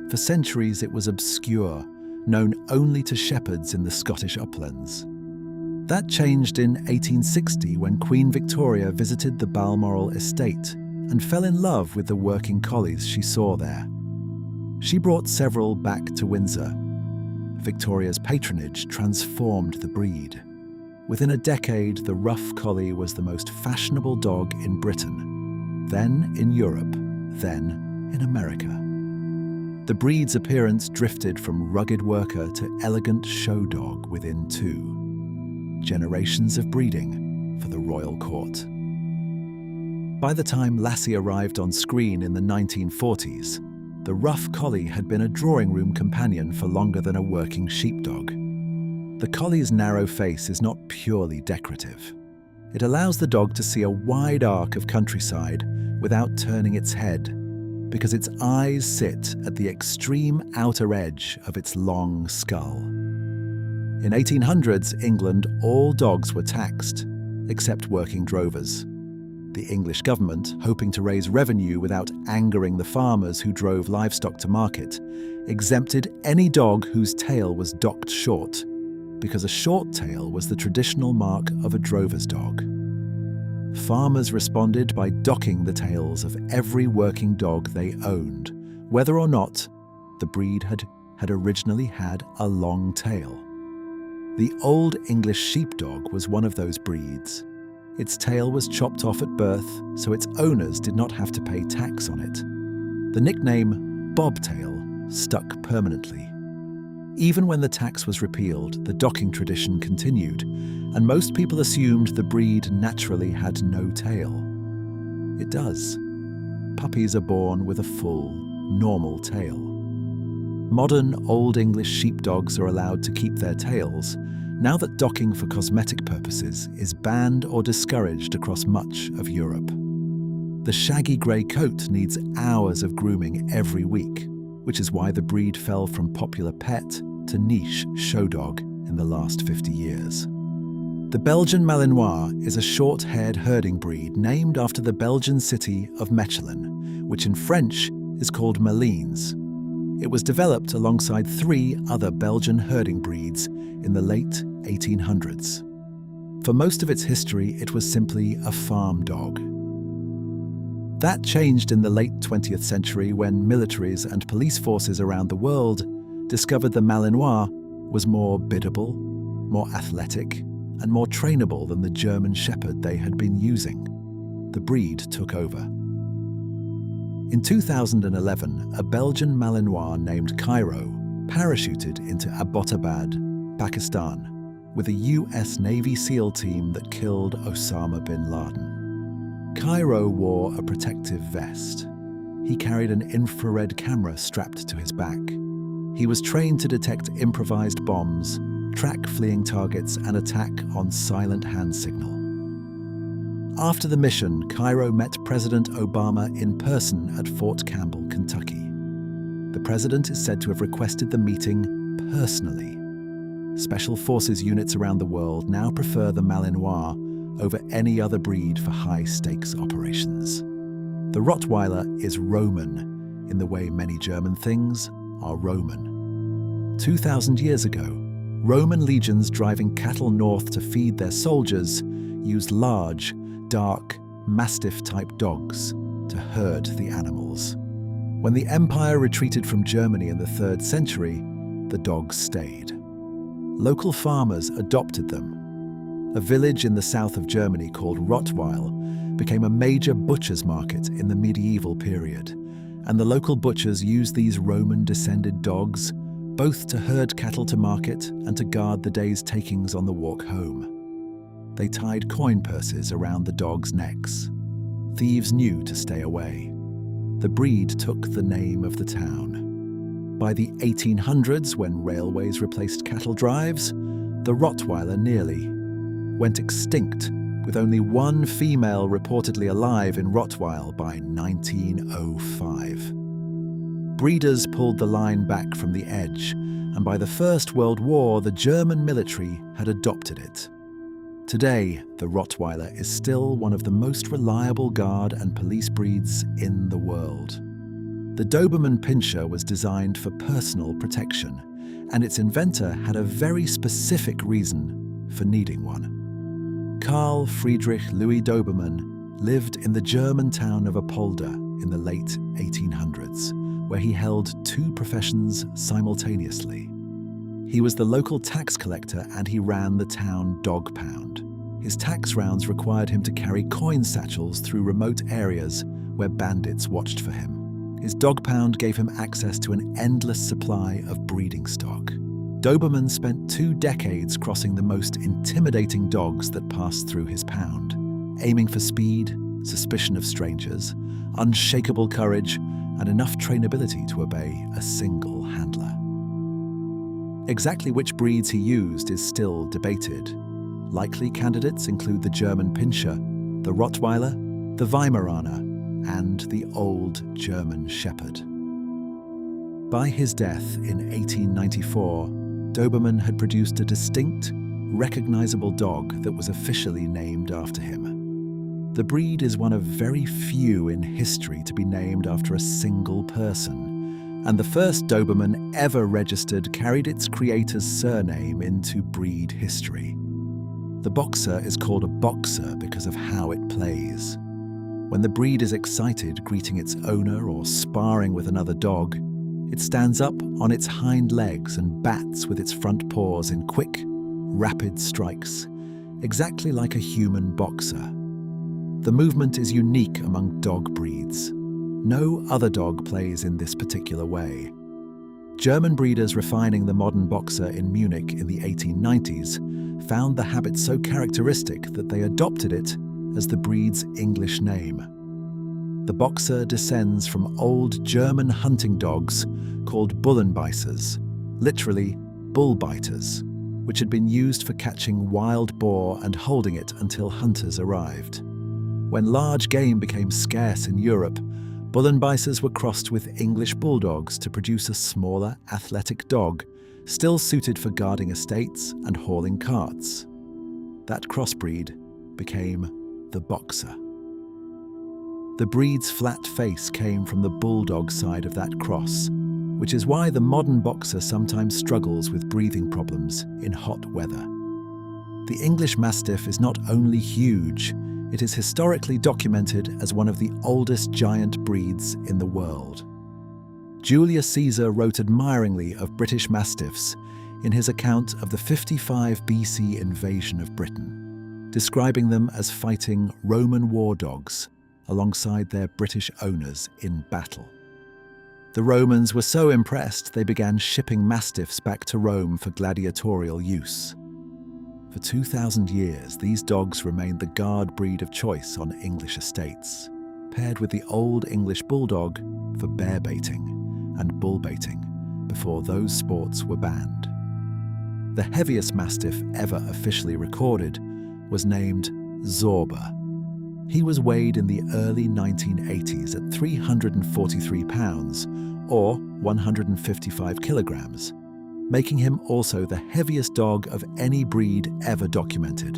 For centuries it was obscure, known only to shepherds in the Scottish uplands. That changed in 1860 when Queen Victoria visited the Balmoral estate and fell in love with the working collies she saw there. She brought several back to Windsor. Victoria's patronage transformed the breed. Within a decade, the rough collie was the most fashionable dog in Britain, then in Europe, then in America. The breed's appearance drifted from rugged worker to elegant show dog within 2 generations of breeding for the royal court. By the time Lassie arrived on screen in the 1940s, the rough collie had been a drawing room companion for longer than a working sheepdog. The collie's narrow face is not purely decorative. It allows the dog to see a wide arc of countryside without turning its head, because its eyes sit at the extreme outer edge of its long skull. In 1800s England, all dogs were taxed, except working drovers. The English government, hoping to raise revenue without angering the farmers who drove livestock to market, exempted any dog whose tail was docked short, because a short tail was the traditional mark of a drover's dog. Farmers responded by docking the tails of every working dog they owned, whether or not the breed had originally had a long tail. The Old English Sheepdog was one of those breeds. Its tail was chopped off at birth, so its owners did not have to pay tax on it. The nickname bobtail stuck permanently. Even when the tax was repealed, the docking tradition continued, and most people assumed the breed naturally had no tail. It does. Puppies are born with a full, normal tail. Modern Old English sheepdogs are allowed to keep their tails, now that docking for cosmetic purposes is banned or discouraged across much of Europe. The shaggy grey coat needs hours of grooming every week, which is why the breed fell from popular pet to niche show dog in the last 50 years. The Belgian Malinois is a short-haired herding breed named after the Belgian city of Mechelen, which in French is called Malines. It was developed alongside 3 other Belgian herding breeds in the late 1800s. For most of its history, it was simply a farm dog. That changed in the late 20th century when militaries and police forces around the world discovered the Malinois was more biddable, more athletic, and more trainable than the German Shepherd they had been using. The breed took over. In 2011, a Belgian Malinois named Cairo parachuted into Abbottabad, Pakistan, with a US Navy SEAL team that killed Osama bin Laden. Cairo wore a protective vest. He carried an infrared camera strapped to his back. He was trained to detect improvised bombs, track fleeing targets, and attack on silent hand signal. After the mission, Cairo met President Obama in person at Fort Campbell, Kentucky. The president is said to have requested the meeting personally. Special forces units around the world now prefer the Malinois over any other breed for high-stakes operations. The Rottweiler is Roman in the way many German things are Roman. 2,000 years ago, Roman legions driving cattle north to feed their soldiers used large, dark, Mastiff-type dogs to herd the animals. When the empire retreated from Germany in the 3rd century, the dogs stayed. Local farmers adopted them. A village in the south of Germany called Rottweil became a major butcher's market in the medieval period, and the local butchers used these Roman-descended dogs both to herd cattle to market and to guard the day's takings on the walk home. They tied coin purses around the dogs' necks. Thieves knew to stay away. The breed took the name of the town. By the 1800s, when railways replaced cattle drives, the Rottweiler nearly went extinct, with only one female reportedly alive in Rottweil by 1905. Breeders pulled the line back from the edge, and by the First World War, the German military had adopted it. Today, the Rottweiler is still one of the most reliable guard and police breeds in the world. The Doberman Pinscher was designed for personal protection, and its inventor had a very specific reason for needing one. Carl Friedrich Louis Dobermann lived in the German town of Apolda in the late 1800s, where he held 2 professions simultaneously. He was the local tax collector and he ran the town dog pound. His tax rounds required him to carry coin satchels through remote areas where bandits watched for him. His dog pound gave him access to an endless supply of breeding stock. Doberman spent 2 decades crossing the most intimidating dogs that passed through his pound, aiming for speed, suspicion of strangers, unshakable courage, and enough trainability to obey a single handler. Exactly which breeds he used is still debated. Likely candidates include the German Pinscher, the Rottweiler, the Weimaraner, and the Old German Shepherd. By his death in 1894, Doberman had produced a distinct, recognizable dog that was officially named after him. The breed is one of very few in history to be named after a single person, and the first Doberman ever registered carried its creator's surname into breed history. The boxer is called a boxer because of how it plays. When the breed is excited, greeting its owner or sparring with another dog, it stands up on its hind legs and bats with its front paws in quick, rapid strikes, exactly like a human boxer. The movement is unique among dog breeds. No other dog plays in this particular way. German breeders refining the modern boxer in Munich in the 1890s found the habit so characteristic that they adopted it as the breed's English name. The boxer descends from old German hunting dogs called Bullenbeißers, literally bull biters, which had been used for catching wild boar and holding it until hunters arrived. When large game became scarce in Europe, bull and bices were crossed with English bulldogs to produce a smaller, athletic dog, still suited for guarding estates and hauling carts. That crossbreed became the boxer. The breed's flat face came from the bulldog side of that cross, which is why the modern boxer sometimes struggles with breathing problems in hot weather. The English Mastiff is not only huge, it is historically documented as one of the oldest giant breeds in the world. Julius Caesar wrote admiringly of British Mastiffs in his account of the 55 BC invasion of Britain, describing them as fighting Roman war dogs alongside their British owners in battle. The Romans were so impressed they began shipping Mastiffs back to Rome for gladiatorial use. For 2,000 years, these dogs remained the guard breed of choice on English estates, paired with the Old English Bulldog for bear baiting and bull baiting before those sports were banned. The heaviest Mastiff ever officially recorded was named Zorba. He was weighed in the early 1980s at 343 pounds, or 155 kilograms, making him also the heaviest dog of any breed ever documented.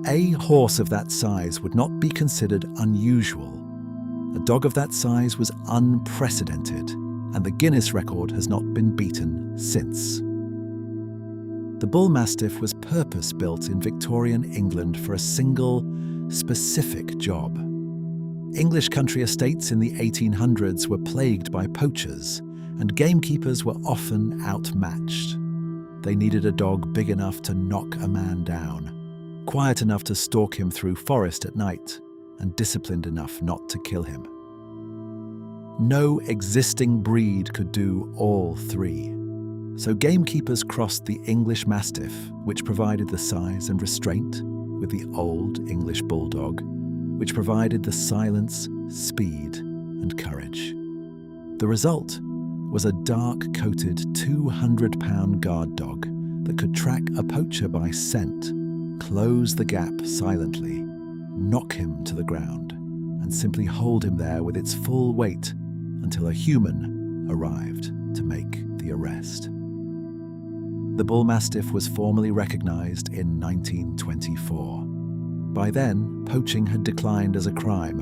A horse of that size would not be considered unusual. A dog of that size was unprecedented, and the Guinness record has not been beaten since. The Bull Mastiff was purpose-built in Victorian England for a single, specific job. English country estates in the 1800s were plagued by poachers, and gamekeepers were often outmatched. They needed a dog big enough to knock a man down, quiet enough to stalk him through forest at night, and disciplined enough not to kill him. No existing breed could do all three. So gamekeepers crossed the English Mastiff, which provided the size and restraint, with the Old English Bulldog, which provided the silence, speed, and courage. The result was a dark-coated 200-pound guard dog that could track a poacher by scent, close the gap silently, knock him to the ground, and simply hold him there with its full weight until a human arrived to make the arrest. The Bull Mastiff was formally recognized in 1924. By then, poaching had declined as a crime,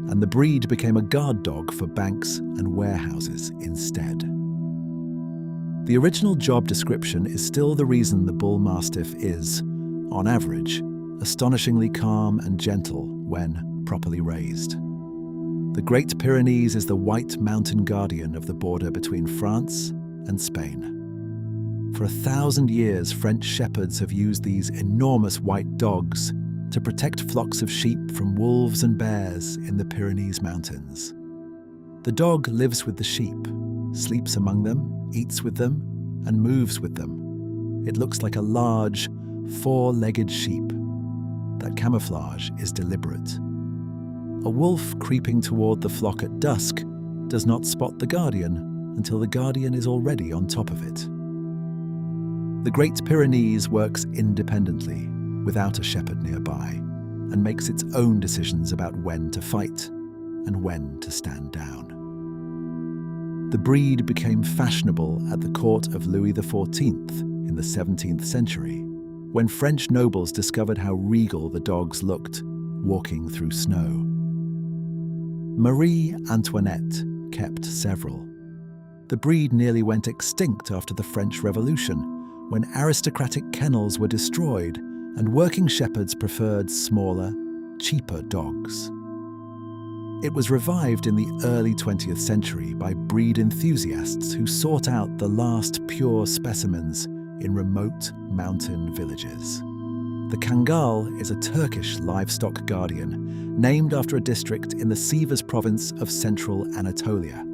and the breed became a guard dog for banks and warehouses instead. The original job description is still the reason the Bull Mastiff is, on average, astonishingly calm and gentle when properly raised. The Great Pyrenees is the white mountain guardian of the border between France and Spain. For 1,000 years, French shepherds have used these enormous white dogs to protect flocks of sheep from wolves and bears in the Pyrenees Mountains. The dog lives with the sheep, sleeps among them, eats with them, and moves with them. It looks like a large, four-legged sheep. That camouflage is deliberate. A wolf creeping toward the flock at dusk does not spot the guardian until the guardian is already on top of it. The Great Pyrenees works independently, without a shepherd nearby, and makes its own decisions about when to fight and when to stand down. The breed became fashionable at the court of Louis XIV in the 17th century, when French nobles discovered how regal the dogs looked walking through snow. Marie Antoinette kept several. The breed nearly went extinct after the French Revolution, when aristocratic kennels were destroyed and working shepherds preferred smaller, cheaper dogs. It was revived in the early 20th century by breed enthusiasts who sought out the last pure specimens in remote mountain villages. The Kangal is a Turkish livestock guardian named after a district in the Sivas province of central Anatolia.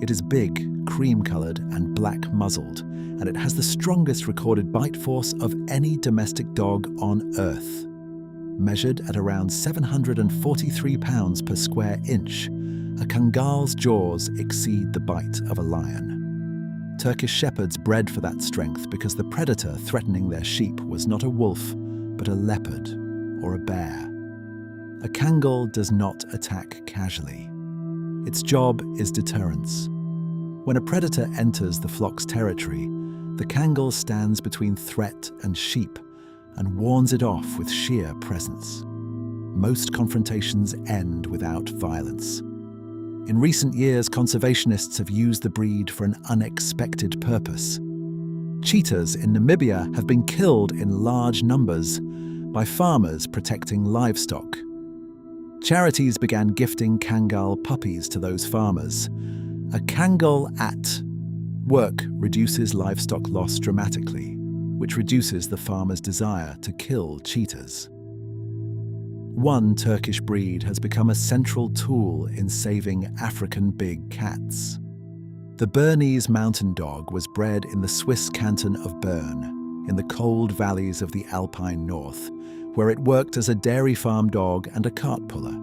It is big, cream-coloured and black-muzzled, and it has the strongest recorded bite force of any domestic dog on Earth. Measured at around 743 pounds per square inch, a Kangal's jaws exceed the bite of a lion. Turkish shepherds bred for that strength because the predator threatening their sheep was not a wolf, but a leopard or a bear. A Kangal does not attack casually. Its job is deterrence. When a predator enters the flock's territory, the Kangal stands between threat and sheep and warns it off with sheer presence. Most confrontations end without violence. In recent years, conservationists have used the breed for an unexpected purpose. Cheetahs in Namibia have been killed in large numbers by farmers protecting livestock. Charities began gifting Kangal puppies to those farmers. A Kangal at work reduces livestock loss dramatically, which reduces the farmer's desire to kill cheetahs. One Turkish breed has become a central tool in saving African big cats. The Bernese mountain dog was bred in the Swiss canton of Bern, in the cold valleys of the Alpine north, where it worked as a dairy farm dog and a cart puller.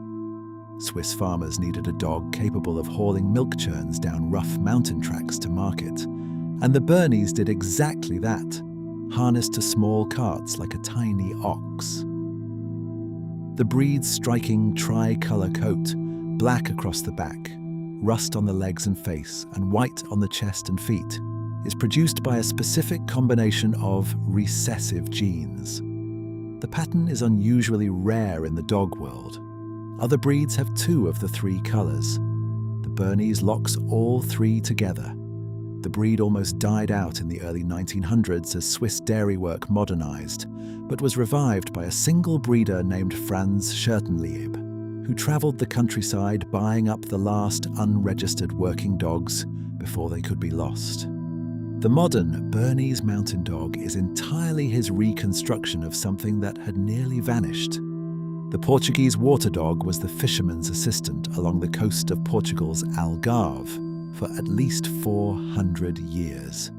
Swiss farmers needed a dog capable of hauling milk churns down rough mountain tracks to market, and the Bernese did exactly that, harnessed to small carts like a tiny ox. The breed's striking tri-colour coat, black across the back, rust on the legs and face, and white on the chest and feet, is produced by a specific combination of recessive genes. The pattern is unusually rare in the dog world. Other breeds have 2 of the 3 colours. The Bernese locks all 3 together. The breed almost died out in the early 1900s as Swiss dairy work modernised, but was revived by a single breeder named Franz Schertenlieb, who travelled the countryside buying up the last unregistered working dogs before they could be lost. The modern Bernese mountain dog is entirely his reconstruction of something that had nearly vanished. The Portuguese Water Dog was the fisherman's assistant along the coast of Portugal's Algarve for at least 400 years.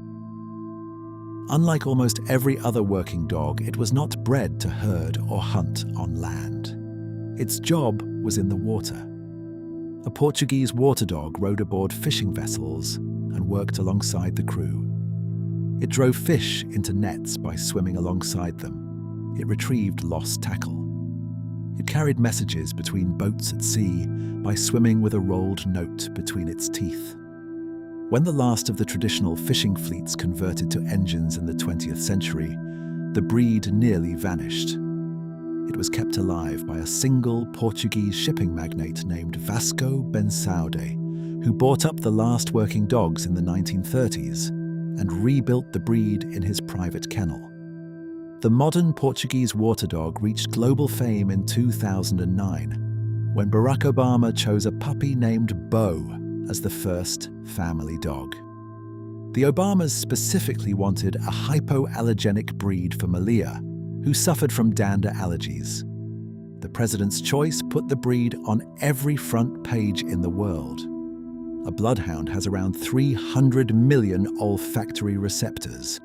Unlike almost every other working dog, it was not bred to herd or hunt on land. Its job was in the water. A Portuguese water dog rode aboard fishing vessels and worked alongside the crew. It drove fish into nets by swimming alongside them. It retrieved lost tackle. It carried messages between boats at sea by swimming with a rolled note between its teeth. When the last of the traditional fishing fleets converted to engines in the 20th century, the breed nearly vanished. It was kept alive by a single Portuguese shipping magnate named Vasco Bensaude, who bought up the last working dogs in the 1930s and rebuilt the breed in his private kennel. The modern Portuguese water dog reached global fame in 2009, when Barack Obama chose a puppy named Bo as the first family dog. The Obamas specifically wanted a hypoallergenic breed for Malia, who suffered from dander allergies. The president's choice put the breed on every front page in the world. A bloodhound has around 300 million olfactory receptors.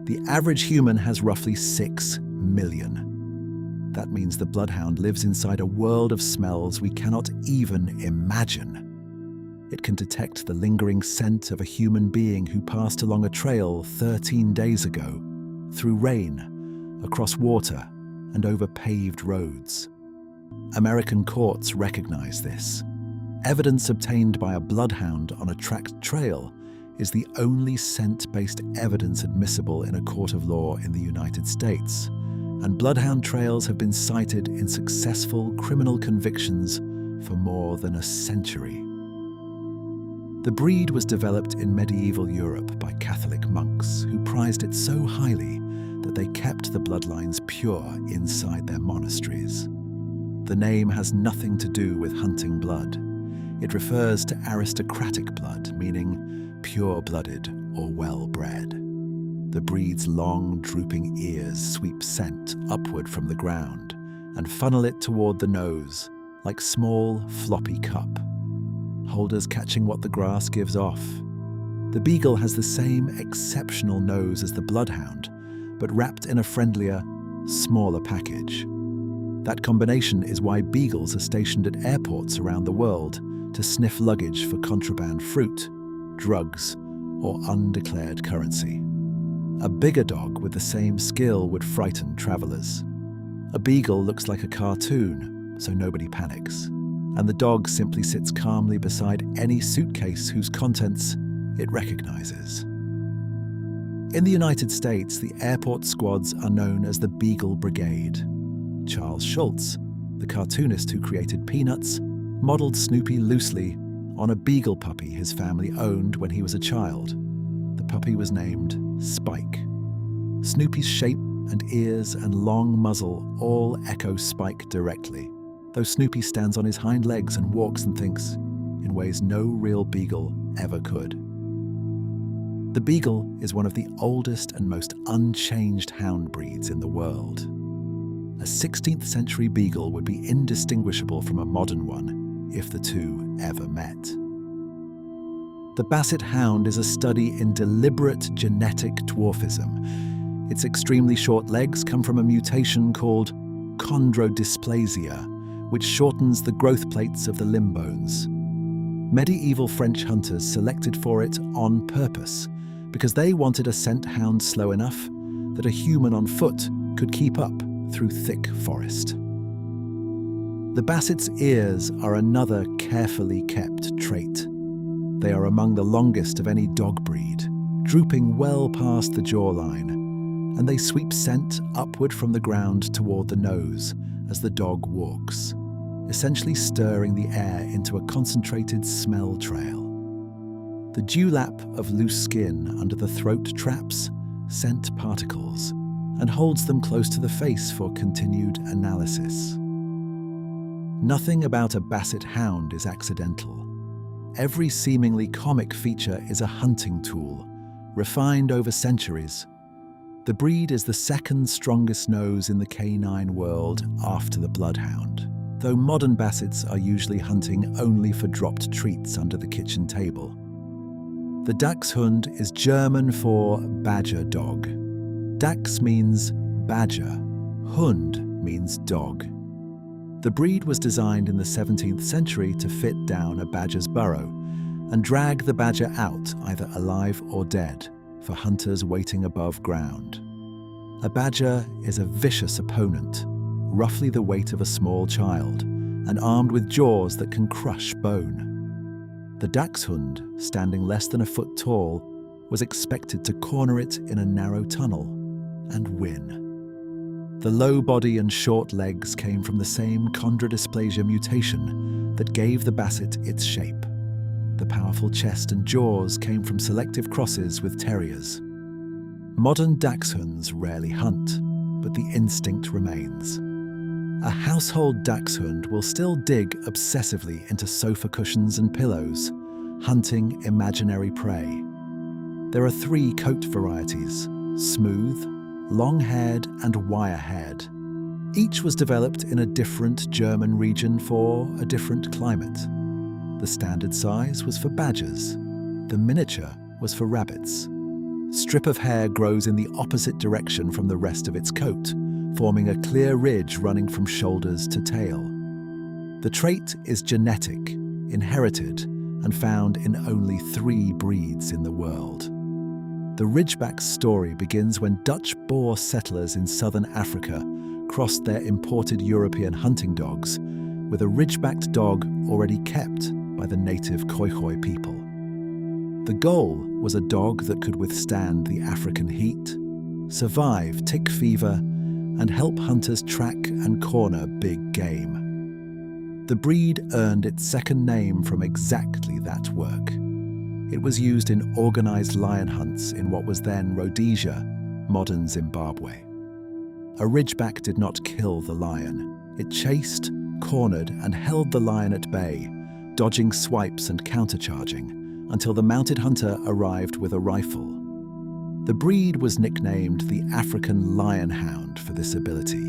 The average human has roughly 6 million. That means the bloodhound lives inside a world of smells we cannot even imagine. It can detect the lingering scent of a human being who passed along a trail 13 days ago, through rain, across water, and over paved roads. American courts recognize this. Evidence obtained by a bloodhound on a tracked trail is the only scent-based evidence admissible in a court of law in the United States, and bloodhound trails have been cited in successful criminal convictions for more than a century. The breed was developed in medieval Europe by Catholic monks who prized it so highly that they kept the bloodlines pure inside their monasteries. The name has nothing to do with hunting blood. It refers to aristocratic blood, meaning pure-blooded or well-bred. The breed's long, drooping ears sweep scent upward from the ground and funnel it toward the nose, like small, floppy cup holders catching what the grass gives off. The beagle has the same exceptional nose as the bloodhound, but wrapped in a friendlier, smaller package. That combination is why beagles are stationed at airports around the world to sniff luggage for contraband fruit, drugs, or undeclared currency. A bigger dog with the same skill would frighten travelers. A beagle looks like a cartoon, so nobody panics, and the dog simply sits calmly beside any suitcase whose contents it recognizes. In the United States, the airport squads are known as the Beagle Brigade. Charles Schulz, the cartoonist who created Peanuts, modeled Snoopy loosely on a beagle puppy his family owned when he was a child. The puppy was named Spike. Snoopy's shape and ears and long muzzle all echo Spike directly, though Snoopy stands on his hind legs and walks and thinks in ways no real beagle ever could. The beagle is one of the oldest and most unchanged hound breeds in the world. A 16th century beagle would be indistinguishable from a modern one if the two ever met. The Basset Hound is a study in deliberate genetic dwarfism. Its extremely short legs come from a mutation called chondrodysplasia, which shortens the growth plates of the limb bones. Medieval French hunters selected for it on purpose because they wanted a scent hound slow enough that a human on foot could keep up through thick forest. The Basset's ears are another carefully kept trait. They are among the longest of any dog breed, drooping well past the jawline, and they sweep scent upward from the ground toward the nose as the dog walks, essentially stirring the air into a concentrated smell trail. The dewlap of loose skin under the throat traps scent particles and holds them close to the face for continued analysis. Nothing about a Basset Hound is accidental. Every seemingly comic feature is a hunting tool, refined over centuries. The breed is the second strongest nose in the canine world after the bloodhound, though modern Bassets are usually hunting only for dropped treats under the kitchen table. The Dachshund is German for badger dog. Dachs means badger, Hund means dog. The breed was designed in the 17th century to fit down a badger's burrow and drag the badger out, either alive or dead, for hunters waiting above ground. A badger is a vicious opponent, roughly the weight of a small child, and armed with jaws that can crush bone. The Dachshund, standing less than a foot tall, was expected to corner it in a narrow tunnel and win. The low body and short legs came from the same chondrodysplasia mutation that gave the Basset its shape. The powerful chest and jaws came from selective crosses with terriers. Modern Dachshunds rarely hunt, but the instinct remains. A household Dachshund will still dig obsessively into sofa cushions and pillows, hunting imaginary prey. There are 3 coat varieties: smooth, long-haired and wire-haired. Each was developed in a different German region for a different climate. The standard size was for badgers. The miniature was for rabbits. Strip of hair grows in the opposite direction from the rest of its coat, forming a clear ridge running from shoulders to tail. The trait is genetic, inherited, and found in only 3 breeds in the world. The Ridgeback's story begins when Dutch Boer settlers in southern Africa crossed their imported European hunting dogs with a ridgebacked dog already kept by the native Khoikhoi people. The goal was a dog that could withstand the African heat, survive tick fever, and help hunters track and corner big game. The breed earned its second name from exactly that work. It was used in organized lion hunts in what was then Rhodesia, modern Zimbabwe. A ridgeback did not kill the lion. It chased, cornered, and held the lion at bay, dodging swipes and countercharging, until the mounted hunter arrived with a rifle. The breed was nicknamed the African lion hound for this ability.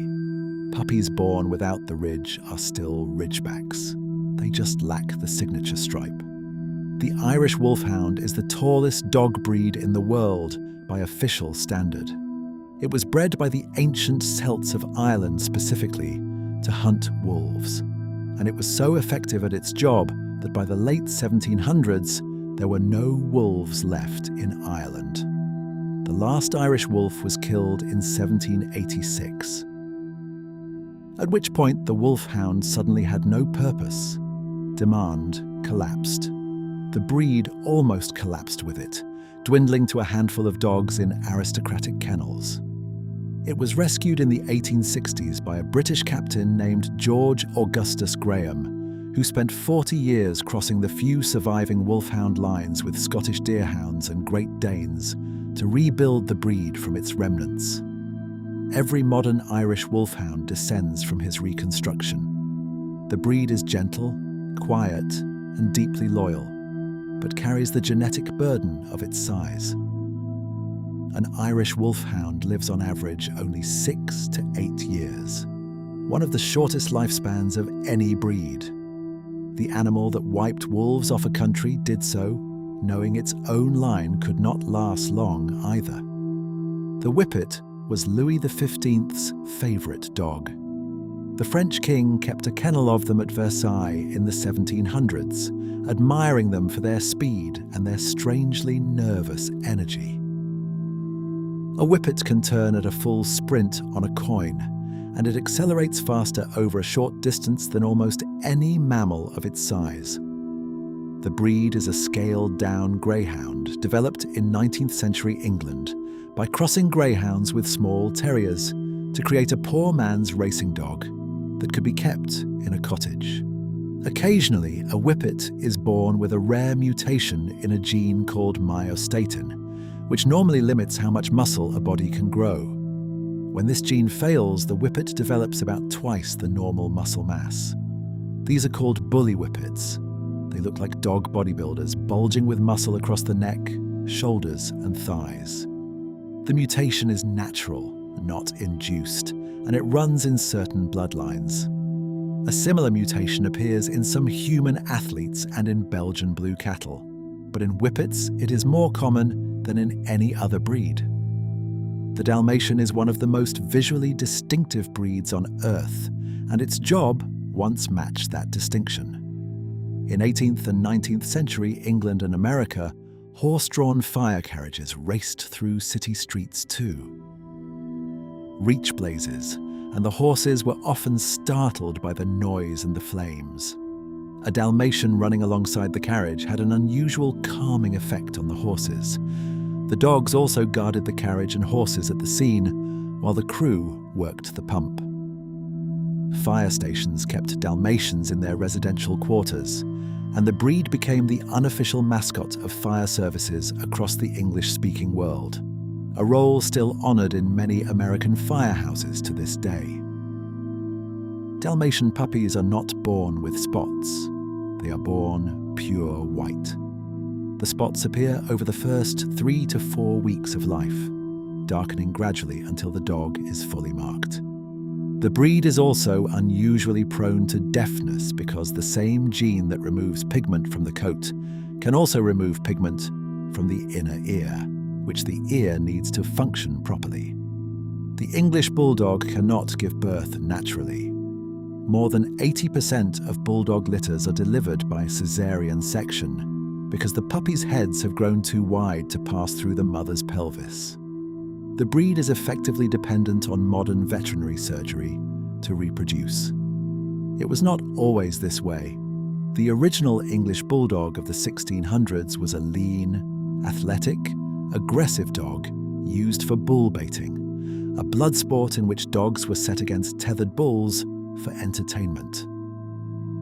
Puppies born without the ridge are still ridgebacks. They just lack the signature stripe. The Irish Wolfhound is the tallest dog breed in the world by official standard. It was bred by the ancient Celts of Ireland specifically to hunt wolves, and it was so effective at its job that by the late 1700s, there were no wolves left in Ireland. The last Irish wolf was killed in 1786. At which point the wolfhound suddenly had no purpose. Demand collapsed. The breed almost collapsed with it, dwindling to a handful of dogs in aristocratic kennels. It was rescued in the 1860s by a British captain named George Augustus Graham, who spent 40 years crossing the few surviving wolfhound lines with Scottish deerhounds and Great Danes to rebuild the breed from its remnants. Every modern Irish wolfhound descends from his reconstruction. The breed is gentle, quiet, and deeply loyal, but carries the genetic burden of its size. An Irish wolfhound lives on average only 6 to 8 years, one of the shortest lifespans of any breed. The animal that wiped wolves off a country did so, knowing its own line could not last long either. The Whippet was Louis XV's favourite dog. The French king kept a kennel of them at Versailles in the 1700s, admiring them for their speed and their strangely nervous energy. A Whippet can turn at a full sprint on a coin, and it accelerates faster over a short distance than almost any mammal of its size. The breed is a scaled-down greyhound developed in 19th century England by crossing greyhounds with small terriers to create a poor man's racing dog that could be kept in a cottage. Occasionally, a Whippet is born with a rare mutation in a gene called myostatin, which normally limits how much muscle a body can grow. When this gene fails, the Whippet develops about twice the normal muscle mass. These are called bully Whippets. They look like dog bodybuilders, bulging with muscle across the neck, shoulders, and thighs. The mutation is natural, not induced, and it runs in certain bloodlines. A similar mutation appears in some human athletes and in Belgian blue cattle, but in Whippets it is more common than in any other breed. The Dalmatian is one of the most visually distinctive breeds on Earth, and its job once matched that distinction. In 18th and 19th century England and America, horse-drawn fire carriages raced through city streets too. Reach blazes, and the horses were often startled by the noise and the flames. A Dalmatian running alongside the carriage had an unusual calming effect on the horses. The dogs also guarded the carriage and horses at the scene, while the crew worked the pump. Fire stations kept Dalmatians in their residential quarters, and the breed became the unofficial mascot of fire services across the English-speaking world, a role still honoured in many American firehouses to this day. Dalmatian puppies are not born with spots. They are born pure white. The spots appear over the first 3 to 4 weeks of life, darkening gradually until the dog is fully marked. The breed is also unusually prone to deafness because the same gene that removes pigment from the coat can also remove pigment from the inner ear, which the ear needs to function properly. The English Bulldog cannot give birth naturally. More than 80% of Bulldog litters are delivered by caesarean section because the puppies' heads have grown too wide to pass through the mother's pelvis. The breed is effectively dependent on modern veterinary surgery to reproduce. It was not always this way. The original English Bulldog of the 1600s was a lean, athletic, aggressive dog used for bull baiting, a blood sport in which dogs were set against tethered bulls for entertainment.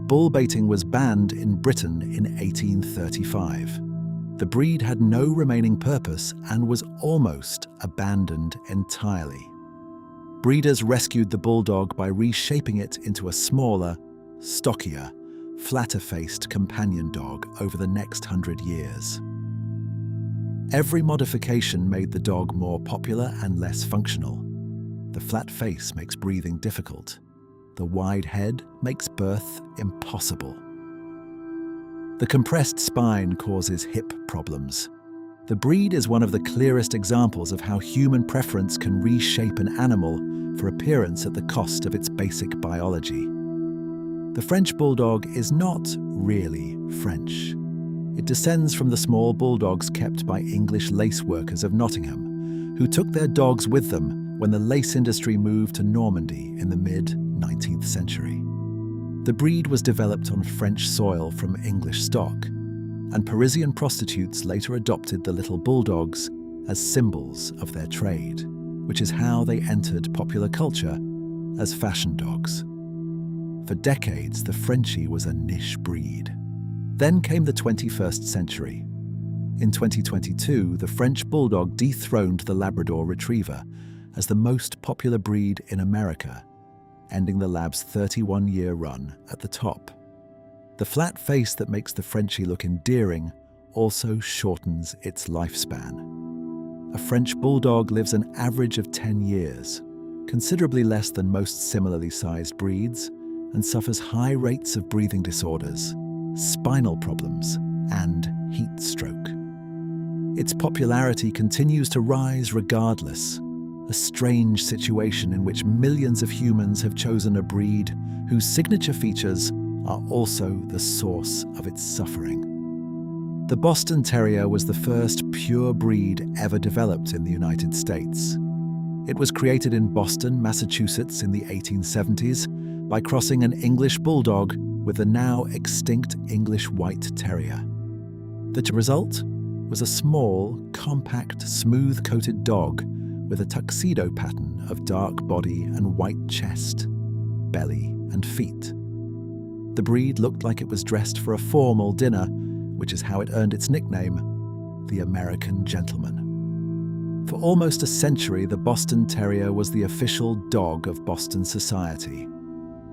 Bull baiting was banned in Britain in 1835. The breed had no remaining purpose and was almost abandoned entirely. Breeders rescued the bulldog by reshaping it into a smaller, stockier, flatter-faced companion dog over the next 100 years. Every modification made the dog more popular and less functional. The flat face makes breathing difficult. The wide head makes birth impossible. The compressed spine causes hip problems. The breed is one of the clearest examples of how human preference can reshape an animal for appearance at the cost of its basic biology. The French Bulldog is not really French. It descends from the small bulldogs kept by English lace workers of Nottingham, who took their dogs with them when the lace industry moved to Normandy in the mid-19th century. The breed was developed on French soil from English stock, and Parisian prostitutes later adopted the little bulldogs as symbols of their trade, which is how they entered popular culture as fashion dogs. For decades, the Frenchie was a niche breed. Then came the 21st century. In 2022, the French Bulldog dethroned the Labrador Retriever as the most popular breed in America, ending the lab's 31-year run at the top. The flat face that makes the Frenchie look endearing also shortens its lifespan. A French Bulldog lives an average of 10 years, considerably less than most similarly sized breeds, and suffers high rates of breathing disorders, spinal problems, and heat stroke. Its popularity continues to rise regardless, a strange situation in which millions of humans have chosen a breed whose signature features are also the source of its suffering. The Boston Terrier was the first pure breed ever developed in the United States. It was created in Boston, Massachusetts in the 1870s by crossing an English Bulldog with the now extinct English White Terrier. The result was a small, compact, smooth-coated dog with a tuxedo pattern of dark body and white chest, belly, and feet. The breed looked like it was dressed for a formal dinner, which is how it earned its nickname, the American Gentleman. For almost a century, the Boston Terrier was the official dog of Boston society.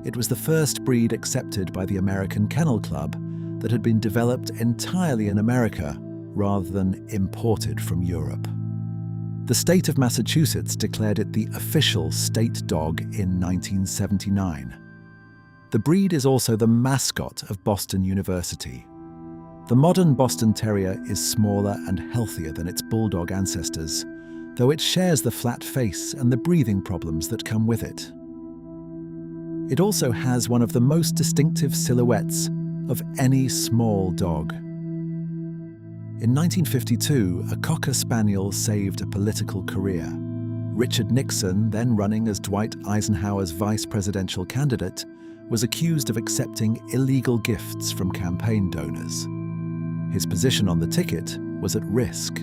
It was the first breed accepted by the American Kennel Club that had been developed entirely in America rather than imported from Europe. The state of Massachusetts declared it the official state dog in 1979. The breed is also the mascot of Boston University. The modern Boston Terrier is smaller and healthier than its bulldog ancestors, though it shares the flat face and the breathing problems that come with it. It also has one of the most distinctive silhouettes of any small dog. In 1952, a Cocker Spaniel saved a political career. Richard Nixon, then running as Dwight Eisenhower's vice presidential candidate, was accused of accepting illegal gifts from campaign donors. His position on the ticket was at risk.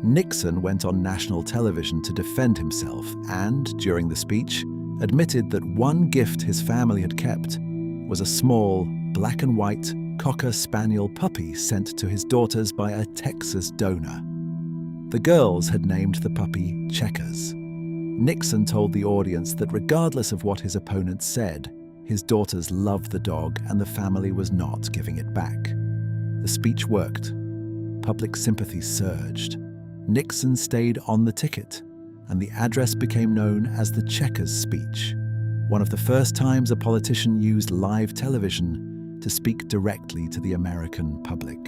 Nixon went on national television to defend himself and, during the speech, admitted that one gift his family had kept was a small, black and white Cocker Spaniel puppy sent to his daughters by a Texas donor. The girls had named the puppy Checkers. Nixon told the audience that regardless of what his opponents said, his daughters loved the dog and the family was not giving it back. The speech worked. Public sympathy surged. Nixon stayed on the ticket, and the address became known as the Checkers speech, one of the first times a politician used live television to speak directly to the American public.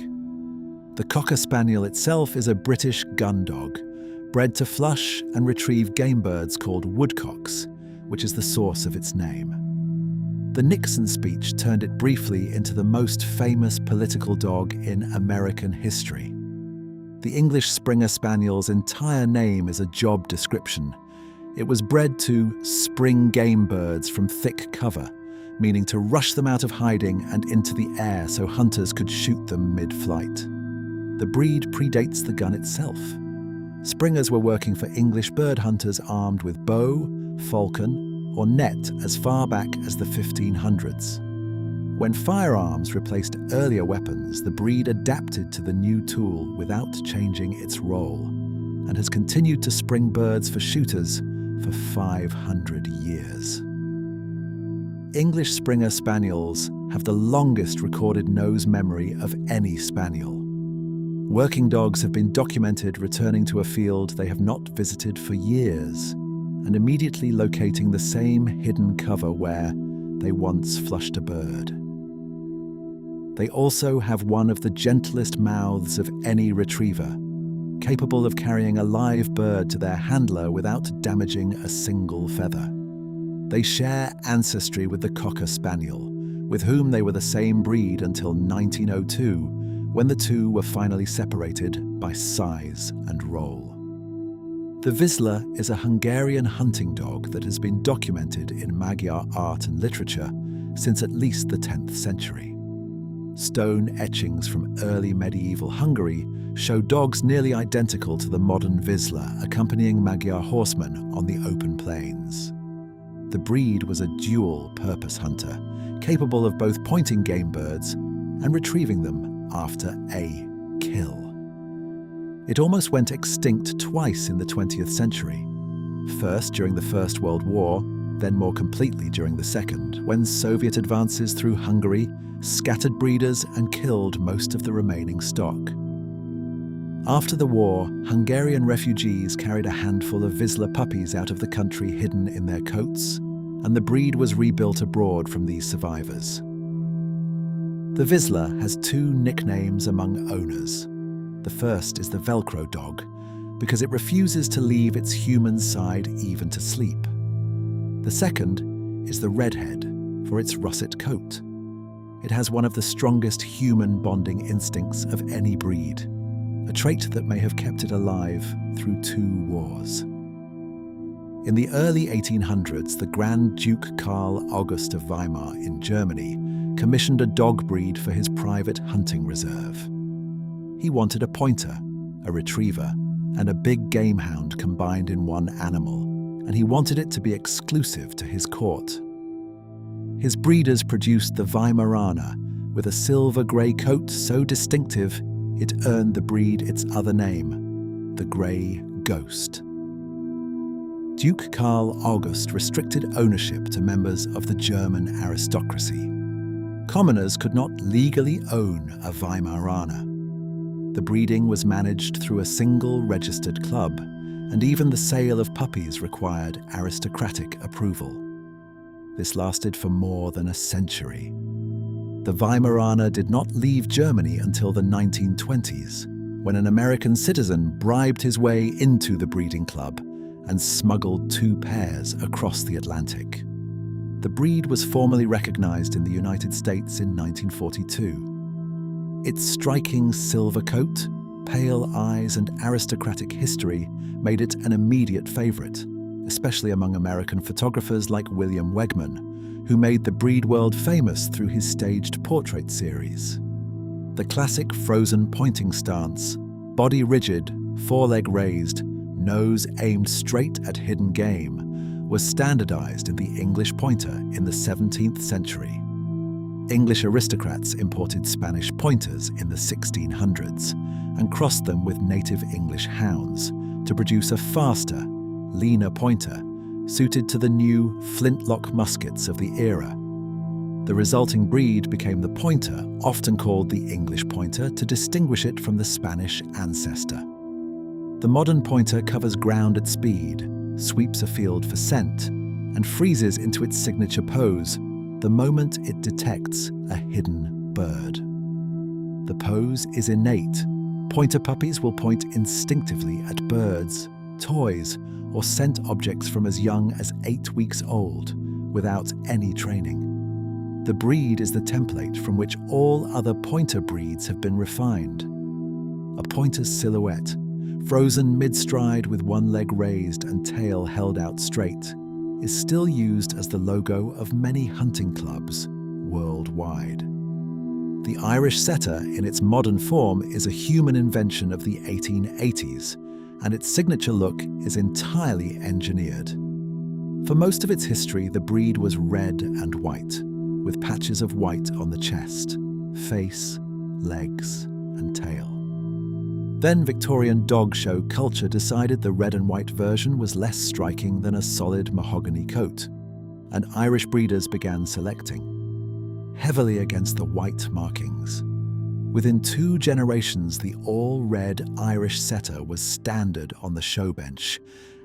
The Cocker Spaniel itself is a British gun dog, bred to flush and retrieve game birds called woodcocks, which is the source of its name. The Nixon speech turned it briefly into the most famous political dog in American history. The English Springer Spaniel's entire name is a job description. It was bred to spring game birds from thick cover, meaning to rush them out of hiding and into the air so hunters could shoot them mid-flight. The breed predates the gun itself. Springers were working for English bird hunters armed with bow, falcon, or net as far back as the 1500s. When firearms replaced earlier weapons, the breed adapted to the new tool without changing its role, and has continued to spring birds for shooters for 500 years. English Springer Spaniels have the longest recorded nose memory of any spaniel. Working dogs have been documented returning to a field they have not visited for years and immediately locating the same hidden cover where they once flushed a bird. They also have one of the gentlest mouths of any retriever, capable of carrying a live bird to their handler without damaging a single feather. They share ancestry with the Cocker Spaniel, with whom they were the same breed until 1902, when the two were finally separated by size and role. The Vizsla is a Hungarian hunting dog that has been documented in Magyar art and literature since at least the 10th century. Stone etchings from early medieval Hungary show dogs nearly identical to the modern Vizsla accompanying Magyar horsemen on the open plains. The breed was a dual-purpose hunter, capable of both pointing game birds and retrieving them after a kill. It almost went extinct twice in the 20th century. First during the First World War, then more completely during the Second, when Soviet advances through Hungary scattered breeders and killed most of the remaining stock. After the war, Hungarian refugees carried a handful of Vizsla puppies out of the country hidden in their coats, and the breed was rebuilt abroad from these survivors. The Vizsla has two nicknames among owners. The first is the Velcro dog, because it refuses to leave its human side even to sleep. The second is the redhead, for its russet coat. It has one of the strongest human bonding instincts of any breed, a trait that may have kept it alive through 2 wars. In the early 1800s, the Grand Duke Karl August of Weimar in Germany commissioned a dog breed for his private hunting reserve. He wanted a pointer, a retriever, and a big game hound combined in one animal, and he wanted it to be exclusive to his court. His breeders produced the Weimaraner, with a silver-grey coat so distinctive it earned the breed its other name, the Grey Ghost. Duke Karl August restricted ownership to members of the German aristocracy. Commoners could not legally own a Weimaraner. The breeding was managed through a single registered club, and even the sale of puppies required aristocratic approval. This lasted for more than a century. The Weimaraner did not leave Germany until the 1920s, when an American citizen bribed his way into the breeding club and smuggled 2 pairs across the Atlantic. The breed was formally recognized in the United States in 1942. Its striking silver coat, pale eyes, and aristocratic history made it an immediate favorite, especially among American photographers like William Wegman, who made the breed world famous through his staged portrait series. The classic frozen pointing stance, body rigid, foreleg raised, nose aimed straight at hidden game, was standardized in the English pointer in the 17th century. English aristocrats imported Spanish pointers in the 1600s and crossed them with native English hounds to produce a faster, leaner pointer suited to the new flintlock muskets of the era. The resulting breed became the pointer, often called the English pointer, to distinguish it from the Spanish ancestor. The modern pointer covers ground at speed, sweeps a field for scent, and freezes into its signature pose the moment it detects a hidden bird. The pose is innate. Pointer puppies will point instinctively at birds, toys, or scent objects from as young as 8 weeks old, without any training. The breed is the template from which all other pointer breeds have been refined. A pointer's silhouette, frozen mid-stride with one leg raised and tail held out straight, is still used as the logo of many hunting clubs worldwide. The Irish setter in its modern form is a human invention of the 1880s, and its signature look is entirely engineered. For most of its history, the breed was red and white, with patches of white on the chest, face, legs, and tail. Then Victorian dog show culture decided the red and white version was less striking than a solid mahogany coat, and Irish breeders began selecting, heavily against the white markings. Within 2 generations, the all-red Irish setter was standard on the show bench,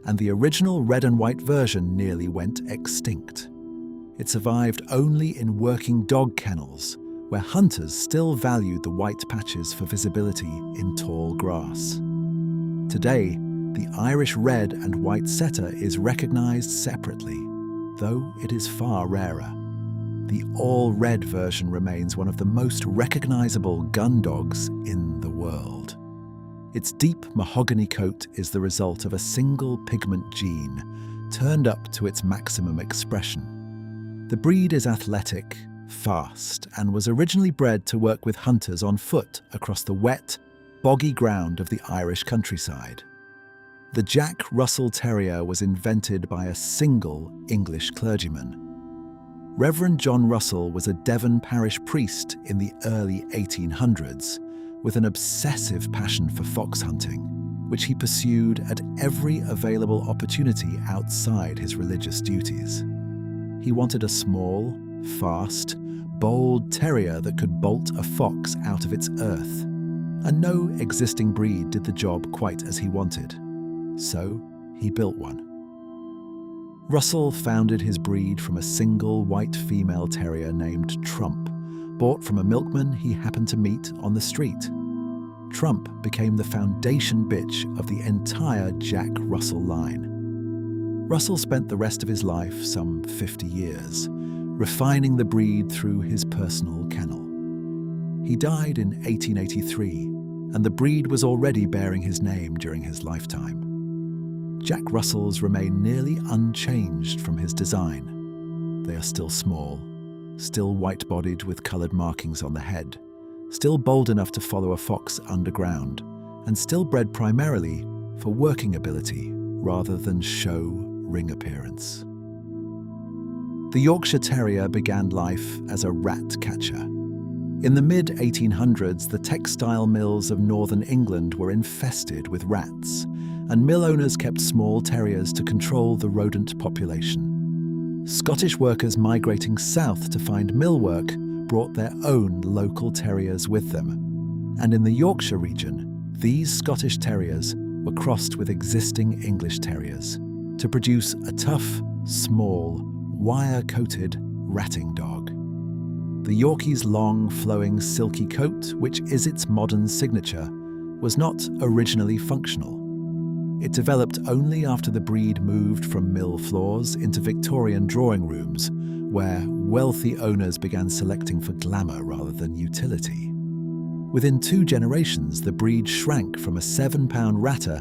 and the original red and white version nearly went extinct. It survived only in working dog kennels, where hunters still valued the white patches for visibility in tall grass. Today, the Irish red and white setter is recognized separately, though it is far rarer. the all-red version remains one of the most recognizable gun dogs in the world. Its deep mahogany coat is the result of a single pigment gene turned up to its maximum expression. The breed is athletic, fast, and was originally bred to work with hunters on foot across the wet, boggy ground of the Irish countryside. The Jack Russell Terrier was invented by a single English clergyman. Reverend John Russell was a Devon parish priest in the early 1800s with an obsessive passion for fox hunting, which he pursued at every available opportunity outside his religious duties. He wanted a small, fast, bold terrier that could bolt a fox out of its earth, and no existing breed did the job quite as he wanted. So he built one. Russell founded his breed from a single white female terrier named Trump, bought from a milkman he happened to meet on the street. Trump became the foundation bitch of the entire Jack Russell line. Russell spent the rest of his life, some 50 years, refining the breed through his personal kennel. He died in 1883, and the breed was already bearing his name during his lifetime. Jack Russells remain nearly unchanged from his design. They are still small, still white-bodied with coloured markings on the head, still bold enough to follow a fox underground, and still bred primarily for working ability rather than show ring appearance. The Yorkshire Terrier began life as a rat catcher. In the mid-1800s, the textile mills of northern England were infested with rats, and mill owners kept small terriers to control the rodent population. Scottish workers migrating south to find mill work brought their own local terriers with them. And in the Yorkshire region, these Scottish terriers were crossed with existing English terriers to produce a tough, small, wire-coated ratting dog. The Yorkie's long, flowing, silky coat, which is its modern signature, was not originally functional. It developed only after the breed moved from mill floors into Victorian drawing rooms, where wealthy owners began selecting for glamour rather than utility. Within 2 generations, the breed shrank from a 7-pound ratter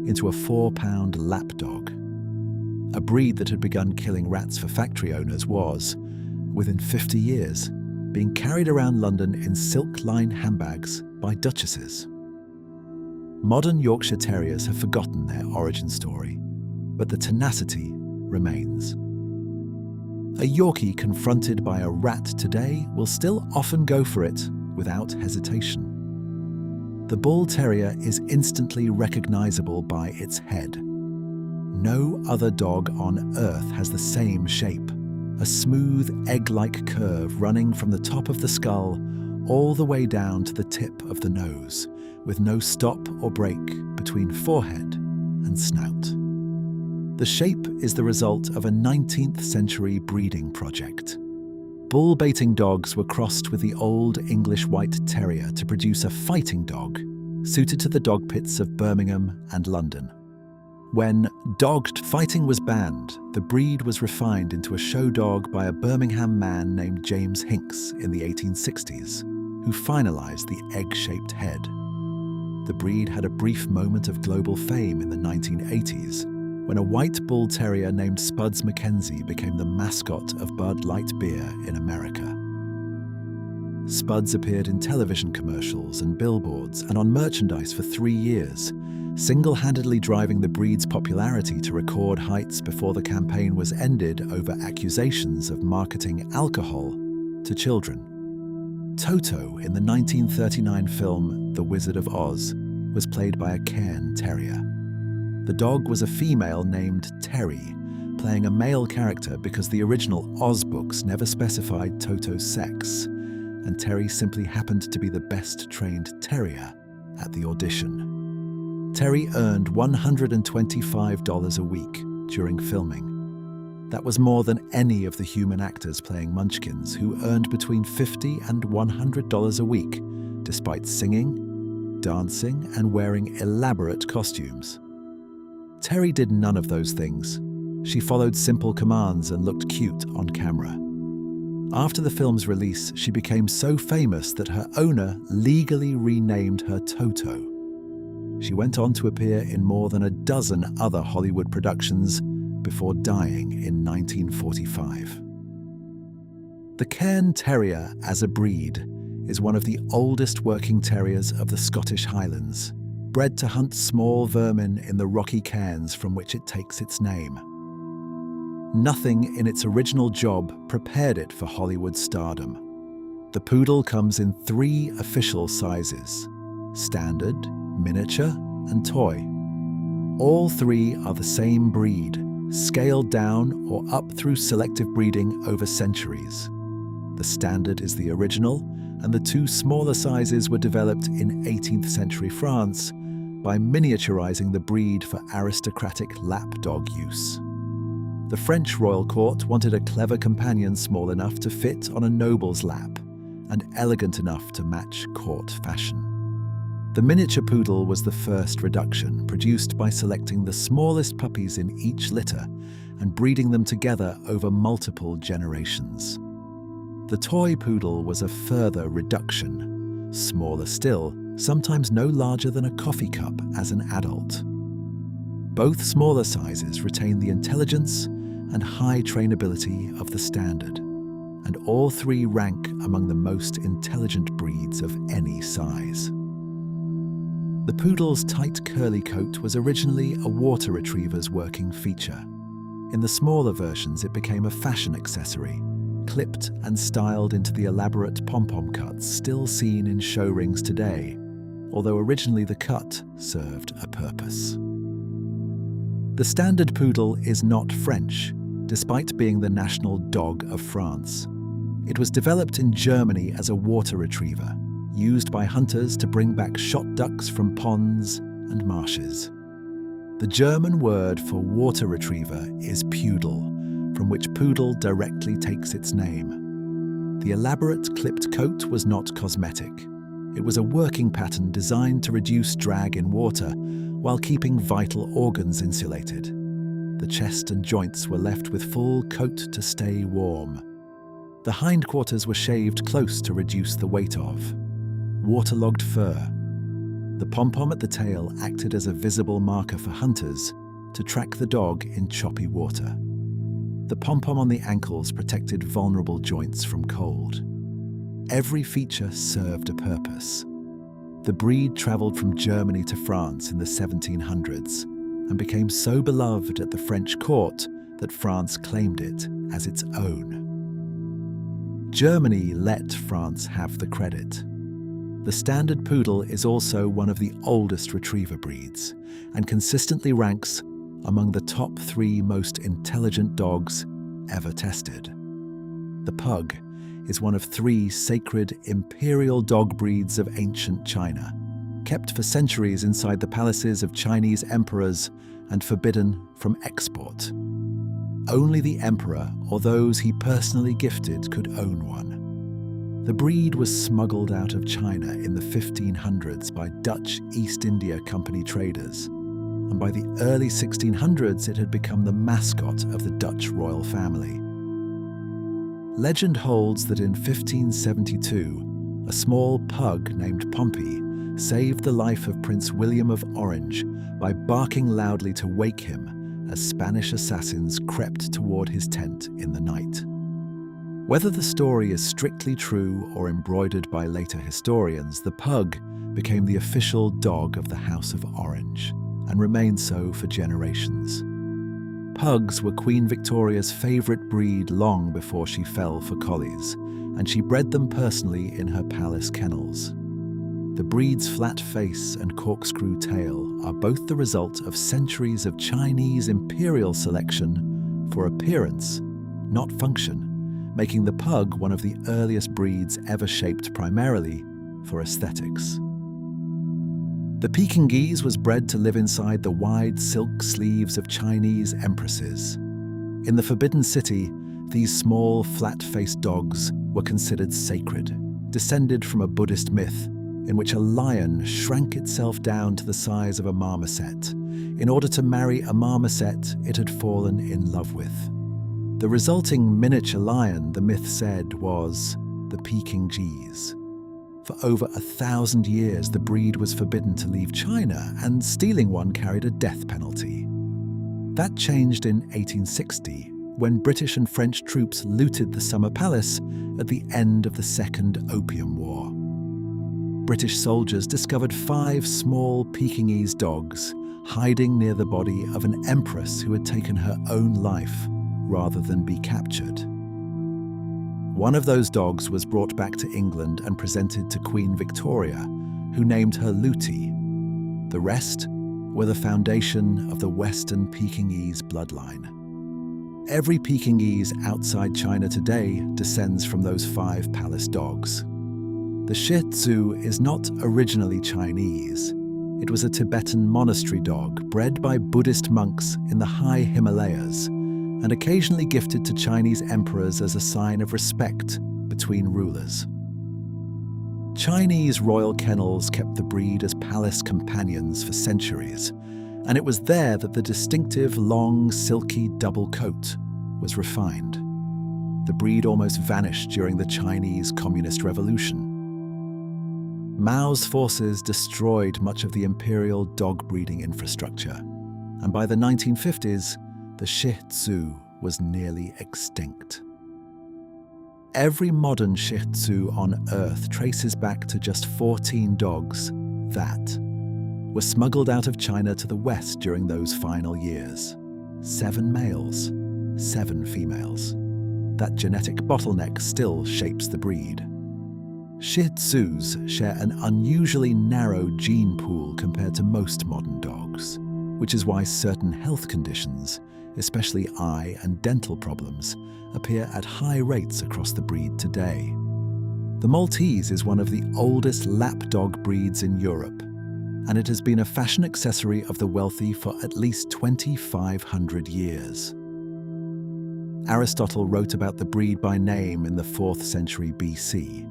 into a 4-pound lapdog. A breed that had begun killing rats for factory owners was, within 50 years, being carried around London in silk-lined handbags by duchesses. Modern Yorkshire Terriers have forgotten their origin story, but the tenacity remains. A Yorkie confronted by a rat today will still often go for it without hesitation. The Bull Terrier is instantly recognizable by its head. No other dog on earth has the same shape, a smooth egg-like curve running from the top of the skull all the way down to the tip of the nose, with no stop or break between forehead and snout. The shape is the result of a 19th century breeding project. Bull baiting dogs were crossed with the old English White Terrier to produce a fighting dog suited to the dog pits of Birmingham and London. When dogged fighting was banned, the breed was refined into a show dog by a Birmingham man named James Hinks in the 1860s, who finalized the egg-shaped head. The breed had a brief moment of global fame in the 1980s, when a white bull terrier named Spuds Mackenzie became the mascot of Bud Light beer in America. Spuds appeared in television commercials and billboards and on merchandise for 3 years, single-handedly driving the breed's popularity to record heights before the campaign was ended over accusations of marketing alcohol to children. Toto, in the 1939 film The Wizard of Oz, was played by a Cairn Terrier. The dog was a female named Terry, playing a male character because the original Oz books never specified Toto's sex, and Terry simply happened to be the best-trained terrier at the audition. Terry earned $125 a week during filming. That was more than any of the human actors playing Munchkins, who earned between $50 and $100 a week, despite singing, dancing, and wearing elaborate costumes. Terry did none of those things. She followed simple commands and looked cute on camera. After the film's release, she became so famous that her owner legally renamed her Toto. She went on to appear in more than a dozen other Hollywood productions before dying in 1945. The Cairn Terrier as a breed is one of the oldest working terriers of the Scottish Highlands, bred to hunt small vermin in the rocky cairns from which it takes its name. Nothing in its original job prepared it for Hollywood stardom. The poodle comes in 3 official sizes: standard, miniature, and toy. All 3 are the same breed, scaled down or up through selective breeding over centuries. The standard is the original, and the 2 smaller sizes were developed in 18th century France by miniaturizing the breed for aristocratic lapdog use. The French royal court wanted a clever companion small enough to fit on a noble's lap and elegant enough to match court fashion. The miniature poodle was the first reduction, produced by selecting the smallest puppies in each litter and breeding them together over multiple generations. The toy poodle was a further reduction, smaller still, sometimes no larger than a coffee cup as an adult. Both smaller sizes retain the intelligence and high trainability of the standard, and all 3 rank among the most intelligent breeds of any size. The poodle's tight curly coat was originally a water retriever's working feature. In the smaller versions, it became a fashion accessory, clipped and styled into the elaborate pom-pom cuts still seen in show rings today, although originally the cut served a purpose. The standard poodle is not French, despite being the national dog of France. It was developed in Germany as a water retriever, used by hunters to bring back shot ducks from ponds and marshes. The German word for water retriever is Pudel, from which poodle directly takes its name. The elaborate clipped coat was not cosmetic. It was a working pattern designed to reduce drag in water while keeping vital organs insulated. The chest and joints were left with full coat to stay warm. The hindquarters were shaved close to reduce the weight of. Waterlogged fur. The pom-pom at the tail acted as a visible marker for hunters to track the dog in choppy water. The pom-pom on the ankles protected vulnerable joints from cold. Every feature served a purpose. The breed travelled from Germany to France in the 1700s and became so beloved at the French court that France claimed it as its own. Germany let France have the credit. The standard poodle is also one of the oldest retriever breeds and consistently ranks among the top 3 most intelligent dogs ever tested. The pug is one of 3 sacred imperial dog breeds of ancient China, kept for centuries inside the palaces of Chinese emperors and forbidden from export. Only the emperor or those he personally gifted could own one. The breed was smuggled out of China in the 1500s by Dutch East India Company traders, and by the early 1600s it had become the mascot of the Dutch royal family. Legend holds that in 1572, a small pug named Pompey saved the life of Prince William of Orange by barking loudly to wake him as Spanish assassins crept toward his tent in the night. Whether the story is strictly true or embroidered by later historians, the pug became the official dog of the House of Orange and remained so for generations. Pugs were Queen Victoria's favourite breed long before she fell for collies, and she bred them personally in her palace kennels. The breed's flat face and corkscrew tail are both the result of centuries of Chinese imperial selection for appearance, not function, making the pug one of the earliest breeds ever shaped primarily for aesthetics. The Pekingese was bred to live inside the wide silk sleeves of Chinese empresses. In the Forbidden City, these small, flat-faced dogs were considered sacred, descended from a Buddhist myth in which a lion shrank itself down to the size of a marmoset in order to marry a marmoset it had fallen in love with. The resulting miniature lion, the myth said, was the Peking G's. For over 1,000 years, the breed was forbidden to leave China, and stealing one carried a death penalty. That changed in 1860, when British and French troops looted the Summer Palace at the end of the Second Opium War. British soldiers discovered 5 small Pekingese dogs hiding near the body of an empress who had taken her own life rather than be captured. One of those dogs was brought back to England and presented to Queen Victoria, who named her Luti. The rest were the foundation of the Western Pekingese bloodline. Every Pekingese outside China today descends from those 5 palace dogs. The Shih Tzu is not originally Chinese. It was a Tibetan monastery dog bred by Buddhist monks in the high Himalayas and occasionally gifted to Chinese emperors as a sign of respect between rulers. Chinese royal kennels kept the breed as palace companions for centuries, and it was there that the distinctive long, silky double coat was refined. The breed almost vanished during the Chinese Communist Revolution. Mao's forces destroyed much of the imperial dog breeding infrastructure, and by the 1950s, the Shih Tzu was nearly extinct. Every modern Shih Tzu on Earth traces back to just 14 dogs that were smuggled out of China to the West during those final years. 7 males, 7 females. That genetic bottleneck still shapes the breed. Shih Tzus share an unusually narrow gene pool compared to most modern dogs, which is why certain health conditions, especially eye and dental problems, appear at high rates across the breed today. The Maltese is one of the oldest lapdog breeds in Europe, and it has been a fashion accessory of the wealthy for at least 2,500 years. Aristotle wrote about the breed by name in the 4th century BC,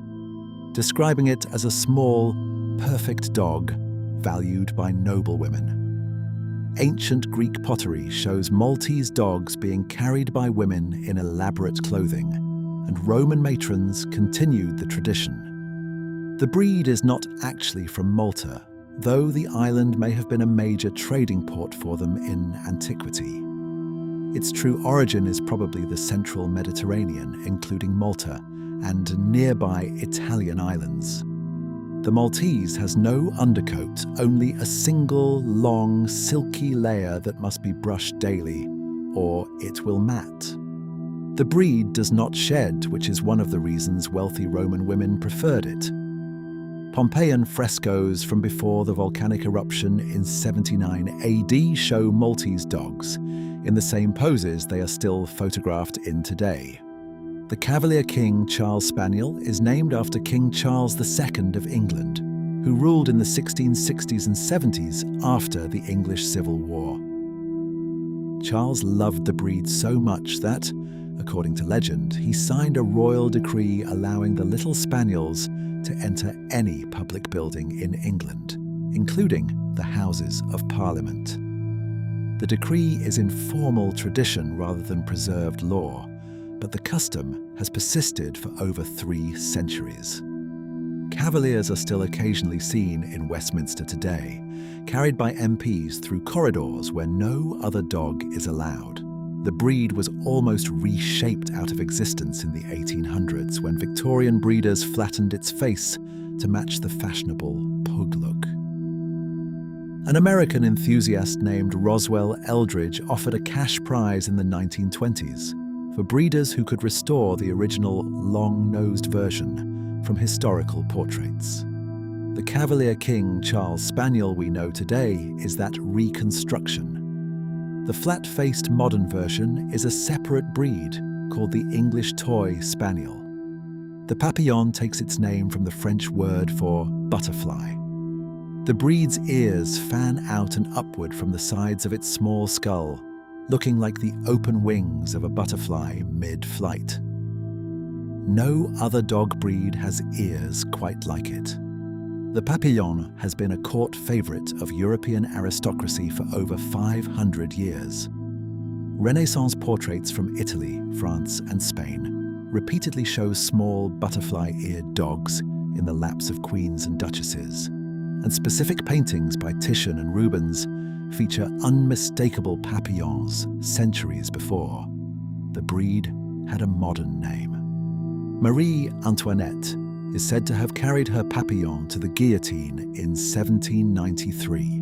describing it as a small, perfect dog valued by noblewomen. Ancient Greek pottery shows Maltese dogs being carried by women in elaborate clothing, and Roman matrons continued the tradition. The breed is not actually from Malta, though the island may have been a major trading port for them in antiquity. Its true origin is probably the central Mediterranean, including Malta, and nearby Italian islands. The Maltese has no undercoat, only a single, long, silky layer that must be brushed daily, or it will mat. The breed does not shed, which is one of the reasons wealthy Roman women preferred it. Pompeian frescoes from before the volcanic eruption in 79 AD show Maltese dogs, in the same poses they are still photographed in today. The Cavalier King Charles Spaniel is named after King Charles II of England, who ruled in the 1660s and 70s after the English Civil War. Charles loved the breed so much that, according to legend, he signed a royal decree allowing the little spaniels to enter any public building in England, including the Houses of Parliament. The decree is informal tradition rather than preserved law, but the custom has persisted for over 3 centuries. Cavaliers are still occasionally seen in Westminster today, carried by MPs through corridors where no other dog is allowed. The breed was almost reshaped out of existence in the 1800s when Victorian breeders flattened its face to match the fashionable pug look. An American enthusiast named Roswell Eldridge offered a cash prize in the 1920s for breeders who could restore the original long-nosed version from historical portraits. The Cavalier King Charles Spaniel we know today is that reconstruction. The flat-faced modern version is a separate breed called the English Toy Spaniel. The Papillon takes its name from the French word for butterfly. The breed's ears fan out and upward from the sides of its small skull, looking like the open wings of a butterfly mid-flight. No other dog breed has ears quite like it. The Papillon has been a court favorite of European aristocracy for over 500 years. Renaissance portraits from Italy, France, and Spain repeatedly show small butterfly-eared dogs in the laps of queens and duchesses, and specific paintings by Titian and Rubens feature unmistakable papillons centuries before. The breed had a modern name. Marie Antoinette is said to have carried her papillon to the guillotine in 1793.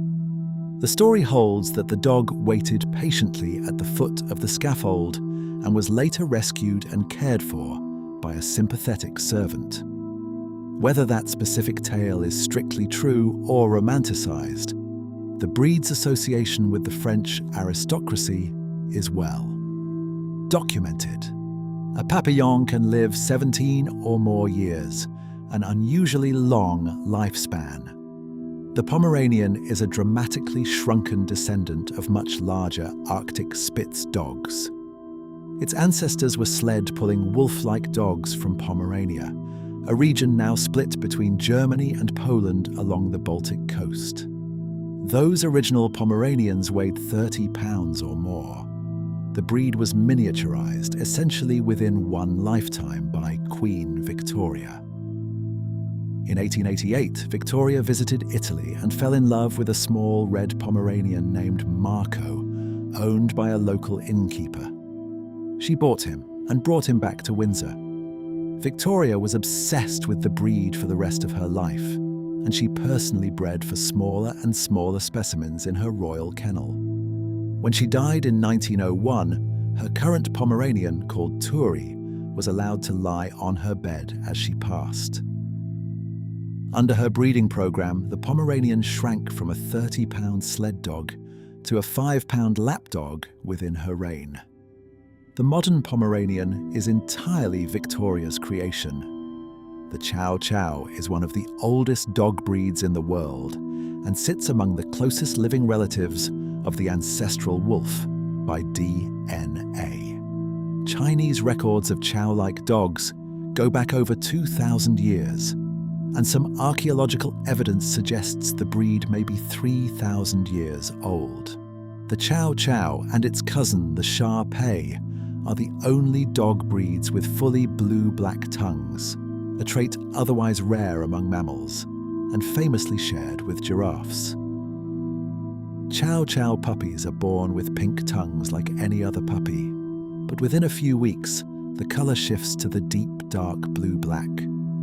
The story holds that the dog waited patiently at the foot of the scaffold and was later rescued and cared for by a sympathetic servant. Whether that specific tale is strictly true or romanticized, the breed's association with the French aristocracy is well documented. A papillon can live 17 or more years, an unusually long lifespan. The Pomeranian is a dramatically shrunken descendant of much larger Arctic Spitz dogs. Its ancestors were sled-pulling wolf-like dogs from Pomerania, a region now split between Germany and Poland along the Baltic coast. Those original Pomeranians weighed 30 pounds or more. The breed was miniaturized essentially within one lifetime by Queen Victoria. In 1888, Victoria visited Italy and fell in love with a small red Pomeranian named Marco, owned by a local innkeeper. She bought him and brought him back to Windsor. Victoria was obsessed with the breed for the rest of her life, and she personally bred for smaller and smaller specimens in her royal kennel. When she died in 1901, her current Pomeranian, called Turi, was allowed to lie on her bed as she passed. Under her breeding program, the Pomeranian shrank from a 30-pound sled dog to a 5-pound lap dog within her reign. The modern Pomeranian is entirely Victoria's creation. The Chow Chow is one of the oldest dog breeds in the world and sits among the closest living relatives of the ancestral wolf by DNA. Chinese records of Chow-like dogs go back over 2,000 years, and some archaeological evidence suggests the breed may be 3,000 years old. The Chow Chow and its cousin, the Shar Pei, are the only dog breeds with fully blue-black tongues, a trait otherwise rare among mammals, and famously shared with giraffes. Chow Chow puppies are born with pink tongues like any other puppy, but within a few weeks, the color shifts to the deep, dark blue-black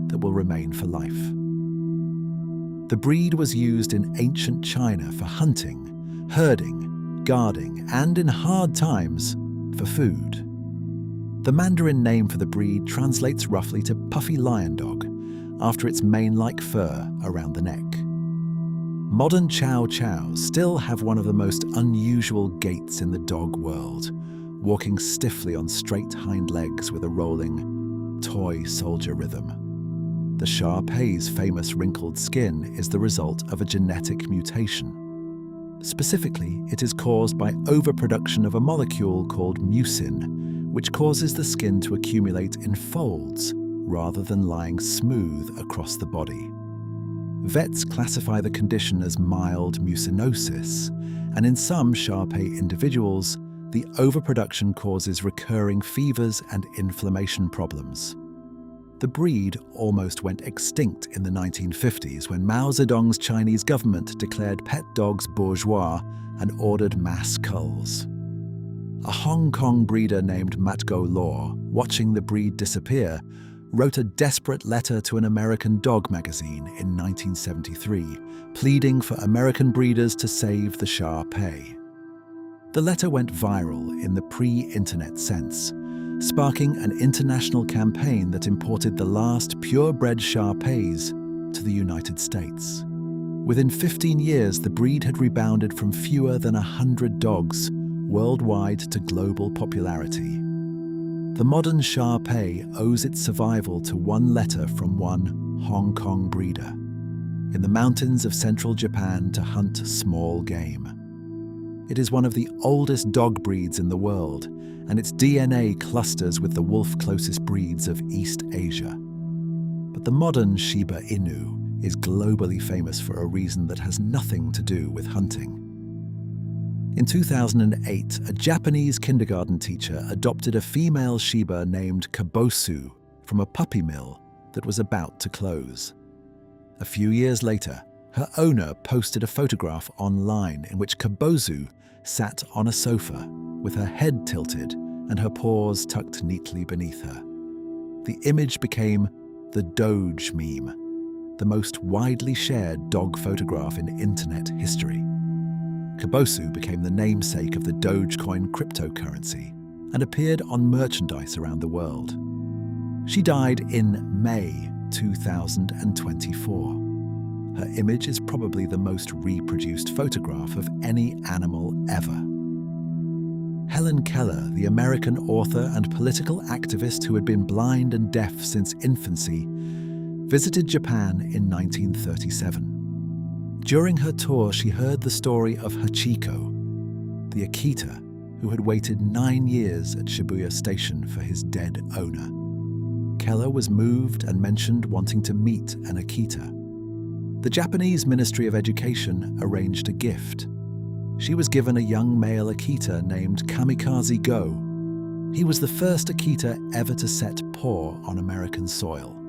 that will remain for life. The breed was used in ancient China for hunting, herding, guarding, and in hard times, for food. The Mandarin name for the breed translates roughly to puffy lion dog, after its mane-like fur around the neck. Modern Chow Chows still have one of the most unusual gaits in the dog world, walking stiffly on straight hind legs with a rolling, toy soldier rhythm. The Shar Pei's famous wrinkled skin is the result of a genetic mutation. Specifically, it is caused by overproduction of a molecule called mucin, which causes the skin to accumulate in folds rather than lying smooth across the body. Vets classify the condition as mild mucinosis, and in some Shar Pei individuals, the overproduction causes recurring fevers and inflammation problems. The breed almost went extinct in the 1950s when Mao Zedong's Chinese government declared pet dogs bourgeois and ordered mass culls. A Hong Kong breeder named Matgo Law, watching the breed disappear, wrote a desperate letter to an American dog magazine in 1973, pleading for American breeders to save the Shar Pei. The letter went viral in the pre-internet sense, sparking an international campaign that imported the last purebred Shar Peis to the United States. Within 15 years, the breed had rebounded from fewer than 100 dogs worldwide to global popularity. The modern Shar Pei owes its survival to one letter from one Hong Kong breeder in the mountains of central Japan to hunt small game. It is one of the oldest dog breeds in the world, and its DNA clusters with the wolf closest breeds of East Asia. But the modern Shiba Inu is globally famous for a reason that has nothing to do with hunting. In 2008, a Japanese kindergarten teacher adopted a female Shiba named Kabosu from a puppy mill that was about to close. A few years later, her owner posted a photograph online in which Kabosu sat on a sofa with her head tilted and her paws tucked neatly beneath her. The image became the Doge meme, the most widely shared dog photograph in internet history. Kabosu became the namesake of the Dogecoin cryptocurrency and appeared on merchandise around the world. She died in May 2024. Her image is probably the most reproduced photograph of any animal ever. Helen Keller, the American author and political activist who had been blind and deaf since infancy, visited Japan in 1937. During her tour, she heard the story of Hachiko, the Akita, who had waited 9 years at Shibuya Station for his dead owner. Keller was moved and mentioned wanting to meet an Akita. The Japanese Ministry of Education arranged a gift. She was given a young male Akita named Kamikaze Go. He was the first Akita ever to set paw on American soil.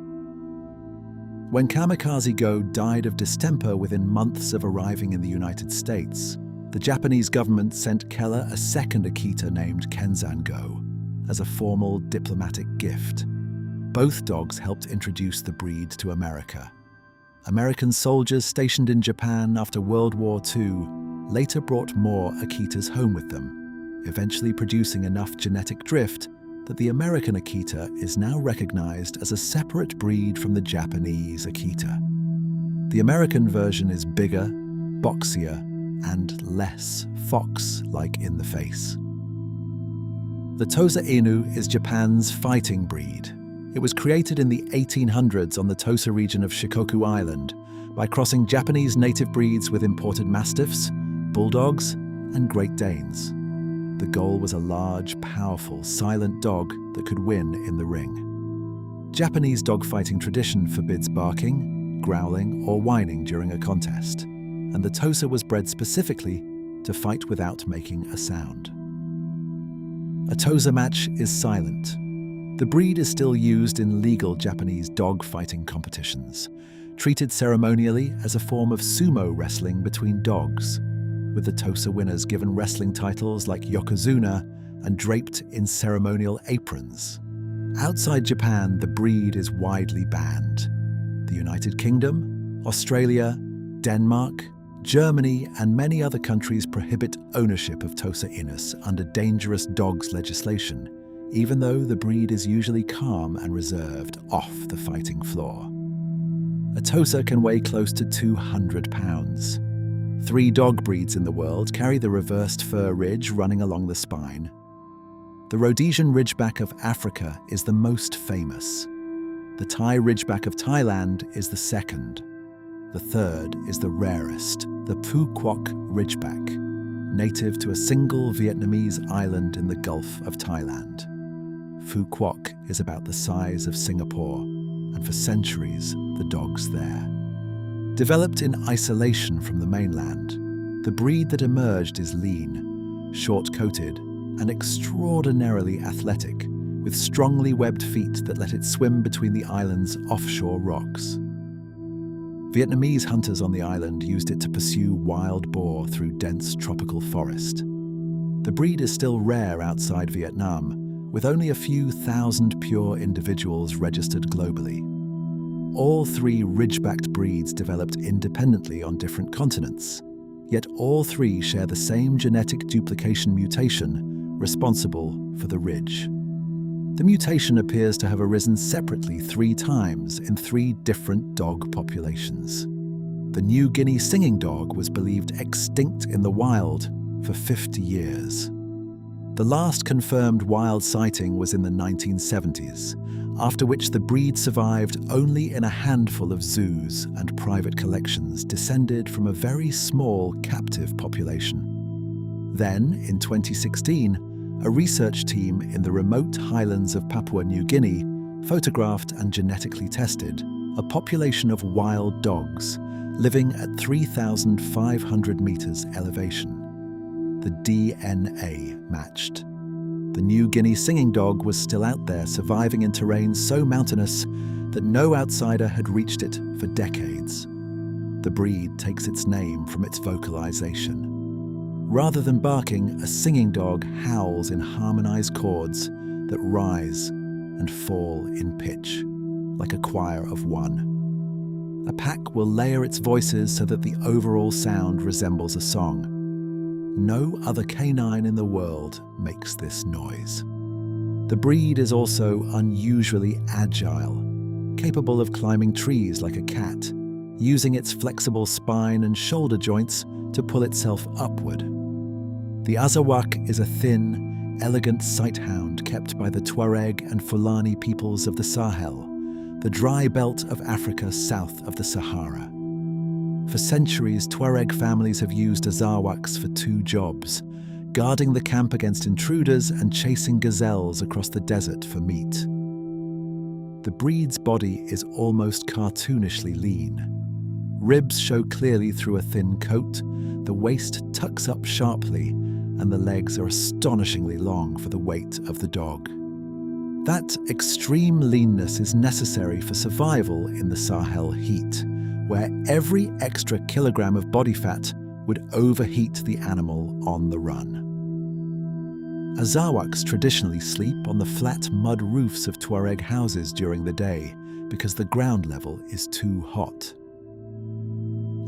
When Kamikaze Go died of distemper within months of arriving in the United States, the Japanese government sent Keller a second Akita named Kenzan Go as a formal diplomatic gift. Both dogs helped introduce the breed to America. American soldiers stationed in Japan after World War II later brought more Akitas home with them, eventually producing enough genetic drift that the American Akita is now recognized as a separate breed from the Japanese Akita. The American version is bigger, boxier, and less fox-like in the face. The Tosa Inu is Japan's fighting breed. It was created in the 1800s on the Tosa region of Shikoku Island by crossing Japanese native breeds with imported Mastiffs, Bulldogs, and Great Danes. The goal was a large, powerful, silent dog that could win in the ring. Japanese dogfighting tradition forbids barking, growling, or whining during a contest, and the Tosa was bred specifically to fight without making a sound. A Tosa match is silent. The breed is still used in legal Japanese dog fighting competitions, treated ceremonially as a form of sumo wrestling between dogs, with the Tosa winners given wrestling titles like Yokozuna and draped in ceremonial aprons. Outside Japan, the breed is widely banned. The United Kingdom, Australia, Denmark, Germany, and many other countries prohibit ownership of Tosa Inus under dangerous dogs legislation, even though the breed is usually calm and reserved off the fighting floor. A Tosa can weigh close to 200 pounds. 3 dog breeds in the world carry the reversed fur ridge running along the spine. The Rhodesian Ridgeback of Africa is the most famous. The Thai Ridgeback of Thailand is the second. The third is the rarest, the Phu Quoc Ridgeback, native to a single Vietnamese island in the Gulf of Thailand. Phu Quoc is about the size of Singapore, and for centuries, the dog's there. Developed in isolation from the mainland, the breed that emerged is lean, short-coated, and extraordinarily athletic, with strongly webbed feet that let it swim between the island's offshore rocks. Vietnamese hunters on the island used it to pursue wild boar through dense tropical forest. The breed is still rare outside Vietnam, with only a few thousand pure individuals registered globally. All 3 ridgebacked breeds developed independently on different continents, yet all 3 share the same genetic duplication mutation responsible for the ridge. The mutation appears to have arisen separately 3 times in 3 different dog populations. The New Guinea singing dog was believed extinct in the wild for 50 years. The last confirmed wild sighting was in the 1970s, after which the breed survived only in a handful of zoos and private collections descended from a very small captive population. Then, in 2016, a research team in the remote highlands of Papua New Guinea photographed and genetically tested a population of wild dogs living at 3,500 meters elevation. the DNA matched. The New Guinea singing dog was still out there, surviving in terrain so mountainous that no outsider had reached it for decades. The breed takes its name from its vocalization. Rather than barking, a singing dog howls in harmonized chords that rise and fall in pitch, like a choir of one. A pack will layer its voices so that the overall sound resembles a song. No other canine in the world makes this noise. The breed is also unusually agile, capable of climbing trees like a cat, using its flexible spine and shoulder joints to pull itself upward. The Azawak is a thin, elegant sighthound kept by the Tuareg and Fulani peoples of the Sahel, the dry belt of Africa south of the Sahara. For centuries, Tuareg families have used Azawaks for two jobs: guarding the camp against intruders and chasing gazelles across the desert for meat. The breed's body is almost cartoonishly lean. Ribs show clearly through a thin coat, the waist tucks up sharply, and the legs are astonishingly long for the weight of the dog. That extreme leanness is necessary for survival in the Sahel heat, where every extra kilogram of body fat would overheat the animal on the run. Azawaks traditionally sleep on the flat mud roofs of Tuareg houses during the day because the ground level is too hot.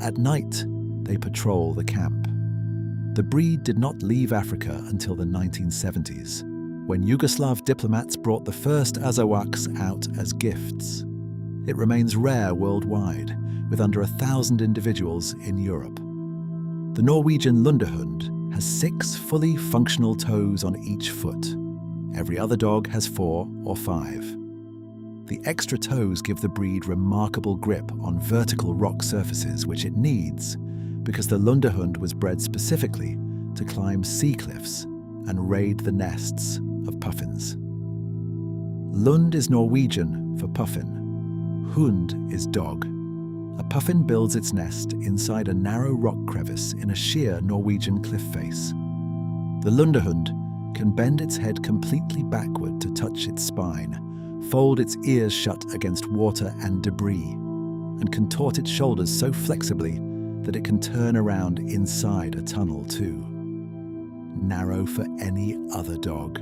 At night, they patrol the camp. The breed did not leave Africa until the 1970s, when Yugoslav diplomats brought the first Azawaks out as gifts. It remains rare worldwide, with under 1,000 individuals in Europe. The Norwegian Lundehund has 6 fully functional toes on each foot. Every other dog has 4 or 5. The extra toes give the breed remarkable grip on vertical rock surfaces, which it needs because the Lundehund was bred specifically to climb sea cliffs and raid the nests of puffins. Lund is Norwegian for puffin. Hund is dog. A puffin builds its nest inside a narrow rock crevice in a sheer Norwegian cliff face. The Lundehund can bend its head completely backward to touch its spine, fold its ears shut against water and debris, and contort its shoulders so flexibly that it can turn around inside a tunnel too. Narrow for any other dog.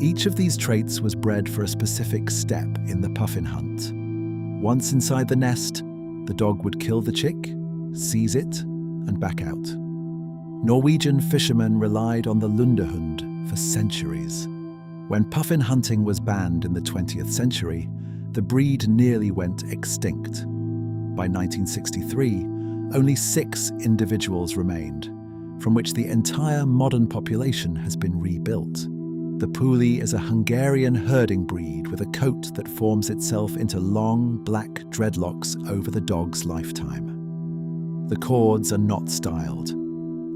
Each of these traits was bred for a specific step in the puffin hunt. Once inside the nest, the dog would kill the chick, seize it, and back out. Norwegian fishermen relied on the Lundehund for centuries. When puffin hunting was banned in the 20th century, the breed nearly went extinct. By 1963, only 6 individuals remained, from which the entire modern population has been rebuilt. The Puli is a Hungarian herding breed with a coat that forms itself into long, black dreadlocks over the dog's lifetime. The cords are not styled.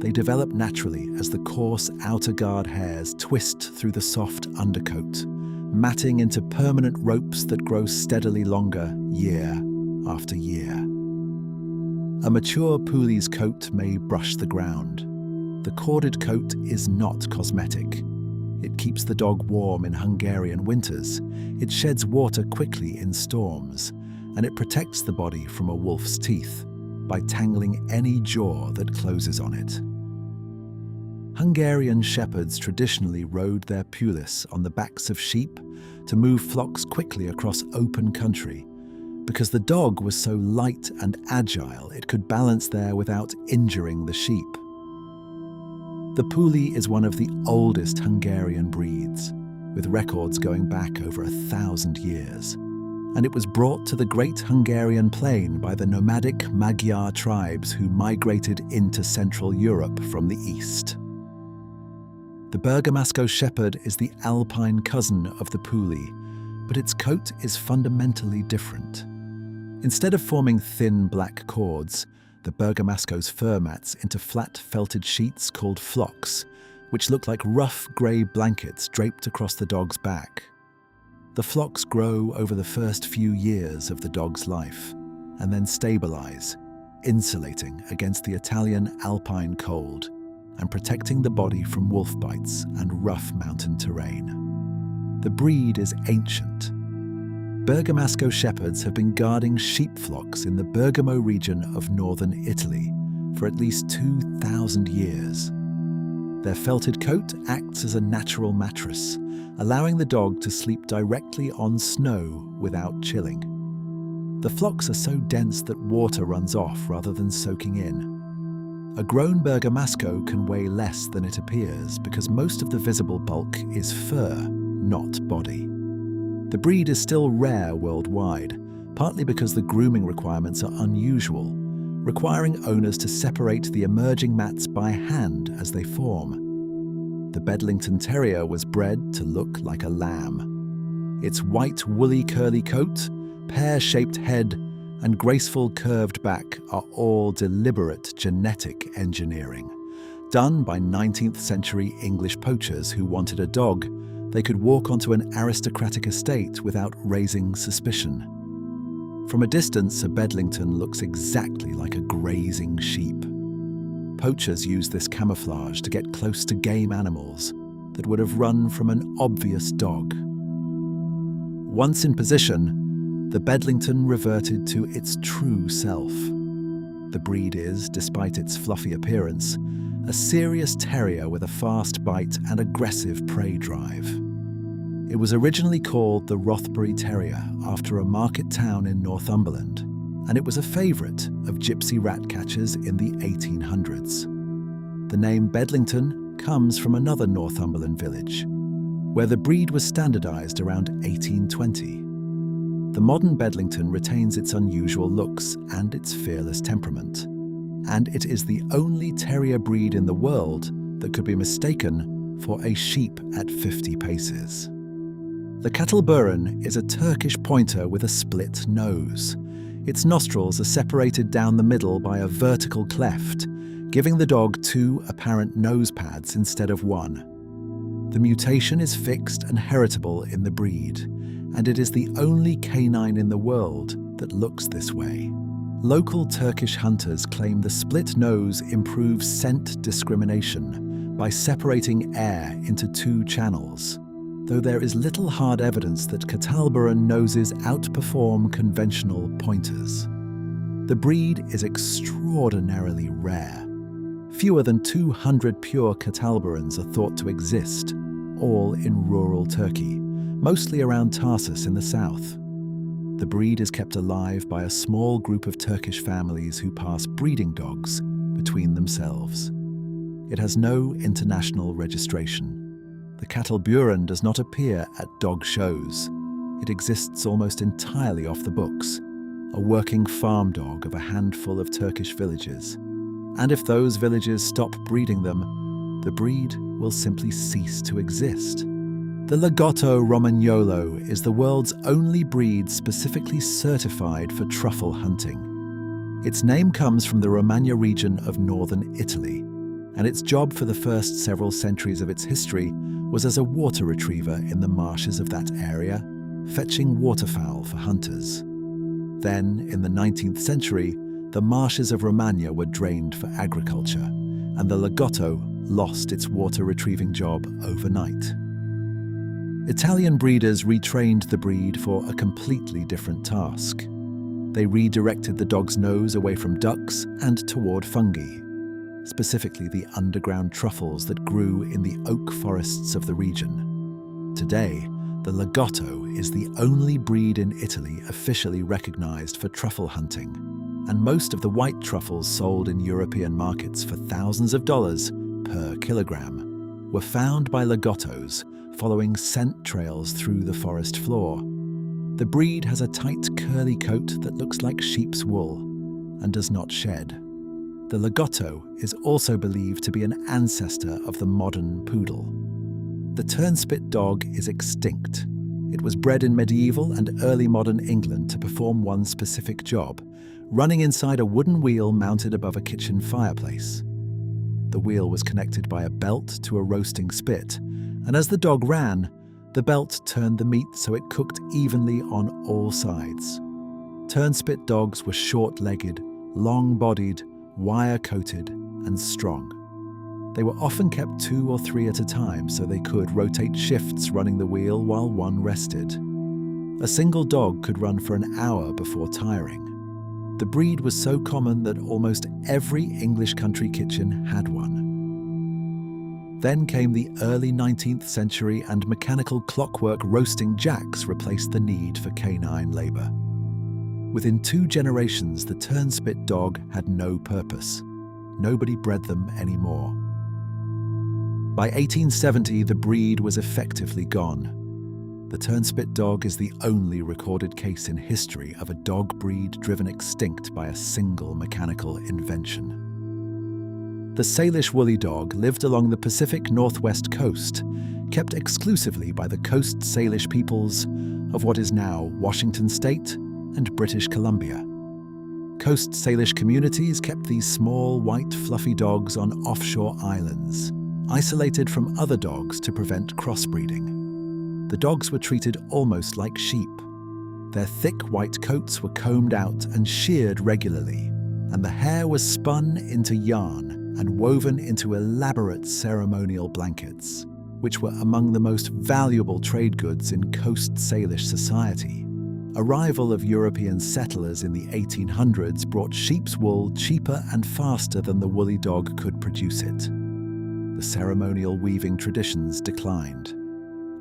They develop naturally as the coarse outer guard hairs twist through the soft undercoat, matting into permanent ropes that grow steadily longer year after year. A mature Puli's coat may brush the ground. The corded coat is not cosmetic. It keeps the dog warm in Hungarian winters, it sheds water quickly in storms, and it protects the body from a wolf's teeth by tangling any jaw that closes on it. Hungarian shepherds traditionally rode their pulis on the backs of sheep to move flocks quickly across open country, because the dog was so light and agile it could balance there without injuring the sheep. The Puli is one of the oldest Hungarian breeds, with records going back over 1,000 years, and it was brought to the Great Hungarian Plain by the nomadic Magyar tribes who migrated into Central Europe from the east. The Bergamasco Shepherd is the alpine cousin of the Puli, but its coat is fundamentally different. Instead of forming thin black cords, the Bergamascos fur mats into flat felted sheets called flocks, which look like rough grey blankets draped across the dog's back. The flocks grow over the first few years of the dog's life, and then stabilize, insulating against the Italian alpine cold and protecting the body from wolf bites and rough mountain terrain. The breed is ancient. Bergamasco shepherds have been guarding sheep flocks in the Bergamo region of northern Italy for at least 2,000 years. Their felted coat acts as a natural mattress, allowing the dog to sleep directly on snow without chilling. The flocks are so dense that water runs off rather than soaking in. A grown Bergamasco can weigh less than it appears because most of the visible bulk is fur, not body. The breed is still rare worldwide, partly because the grooming requirements are unusual, requiring owners to separate the emerging mats by hand as they form. The Bedlington Terrier was bred to look like a lamb. Its white, woolly, curly coat, pear-shaped head, and graceful curved back are all deliberate genetic engineering, done by 19th century English poachers who wanted a dog they could walk onto an aristocratic estate without raising suspicion. From a distance, a Bedlington looks exactly like a grazing sheep. Poachers use this camouflage to get close to game animals that would have run from an obvious dog. Once in position, the Bedlington reverted to its true self. The breed is, despite its fluffy appearance, a serious terrier with a fast bite and aggressive prey drive. It was originally called the Rothbury Terrier after a market town in Northumberland, and it was a favourite of gypsy rat catchers in the 1800s. The name Bedlington comes from another Northumberland village, where the breed was standardised around 1820. The modern Bedlington retains its unusual looks and its fearless temperament, and it is the only terrier breed in the world that could be mistaken for a sheep at 50 paces. The Katalburen is a Turkish pointer with a split nose. Its nostrils are separated down the middle by a vertical cleft, giving the dog two apparent nose pads instead of one. The mutation is fixed and heritable in the breed, and it is the only canine in the world that looks this way. Local Turkish hunters claim the split nose improves scent discrimination by separating air into two channels, though there is little hard evidence that Katalburen noses outperform conventional pointers. The breed is extraordinarily rare. Fewer than 200 pure Katalburens are thought to exist, all in rural Turkey, mostly around Tarsus in the south. The breed is kept alive by a small group of Turkish families who pass breeding dogs between themselves. It has no international registration. The Katalburen does not appear at dog shows. It exists almost entirely off the books, a working farm dog of a handful of Turkish villages. And if those villages stop breeding them, the breed will simply cease to exist. The Lagotto Romagnolo is the world's only breed specifically certified for truffle hunting. Its name comes from the Romagna region of northern Italy, and its job for the first several centuries of its history was as a water retriever in the marshes of that area, fetching waterfowl for hunters. Then, in the 19th century, the marshes of Romagna were drained for agriculture, and the Lagotto lost its water retrieving job overnight. Italian breeders retrained the breed for a completely different task. They redirected the dog's nose away from ducks and toward fungi, specifically the underground truffles that grew in the oak forests of the region. Today, the Lagotto is the only breed in Italy officially recognized for truffle hunting, and most of the white truffles sold in European markets for thousands of dollars per kilogram were found by Lagottos following scent trails through the forest floor. The breed has a tight, curly coat that looks like sheep's wool and does not shed. The Lagotto is also believed to be an ancestor of the modern poodle. The turnspit dog is extinct. It was bred in medieval and early modern England to perform one specific job, running inside a wooden wheel mounted above a kitchen fireplace. The wheel was connected by a belt to a roasting spit, and as the dog ran, the belt turned the meat so it cooked evenly on all sides. Turnspit dogs were short-legged, long-bodied, wire-coated and strong. They were often kept 2 or 3 at a time so they could rotate shifts running the wheel while one rested. A single dog could run for an hour before tiring. The breed was so common that almost every English country kitchen had one. Then came the early 19th century and mechanical clockwork roasting jacks replaced the need for canine labour. Within 2 generations, the turnspit dog had no purpose. Nobody bred them anymore. By 1870, the breed was effectively gone. The turnspit dog is the only recorded case in history of a dog breed driven extinct by a single mechanical invention. The Salish woolly dog lived along the Pacific Northwest coast, kept exclusively by the Coast Salish peoples of what is now Washington State and British Columbia. Coast Salish communities kept these small, white, fluffy dogs on offshore islands, isolated from other dogs to prevent crossbreeding. The dogs were treated almost like sheep. Their thick white coats were combed out and sheared regularly, and the hair was spun into yarn and woven into elaborate ceremonial blankets, which were among the most valuable trade goods in Coast Salish society. Arrival of European settlers in the 1800s brought sheep's wool cheaper and faster than the woolly dog could produce it. The ceremonial weaving traditions declined.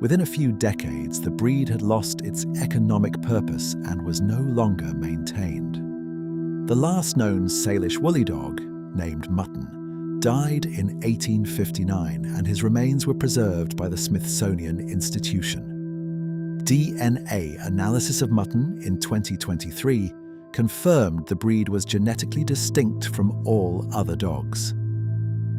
Within a few decades, the breed had lost its economic purpose and was no longer maintained. The last known Salish woolly dog, named Mutton, died in 1859 and his remains were preserved by the Smithsonian Institution. DNA analysis of Mutton in 2023 confirmed the breed was genetically distinct from all other dogs.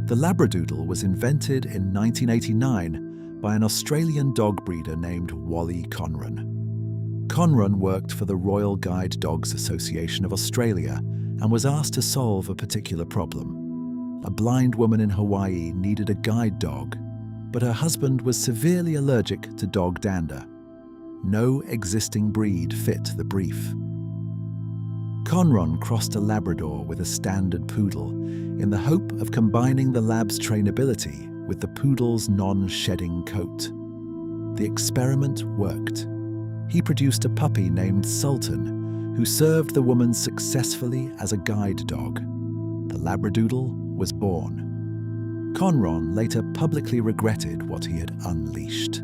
The Labradoodle was invented in 1989 by an Australian dog breeder named Wally Conran. Conran worked for the Royal Guide Dogs Association of Australia and was asked to solve a particular problem. A blind woman in Hawaii needed a guide dog, but her husband was severely allergic to dog dander. No existing breed fit the brief. Conran crossed a Labrador with a standard poodle in the hope of combining the lab's trainability with the poodle's non-shedding coat. The experiment worked. He produced a puppy named Sultan, who served the woman successfully as a guide dog. The Labradoodle was born. Conran later publicly regretted what he had unleashed.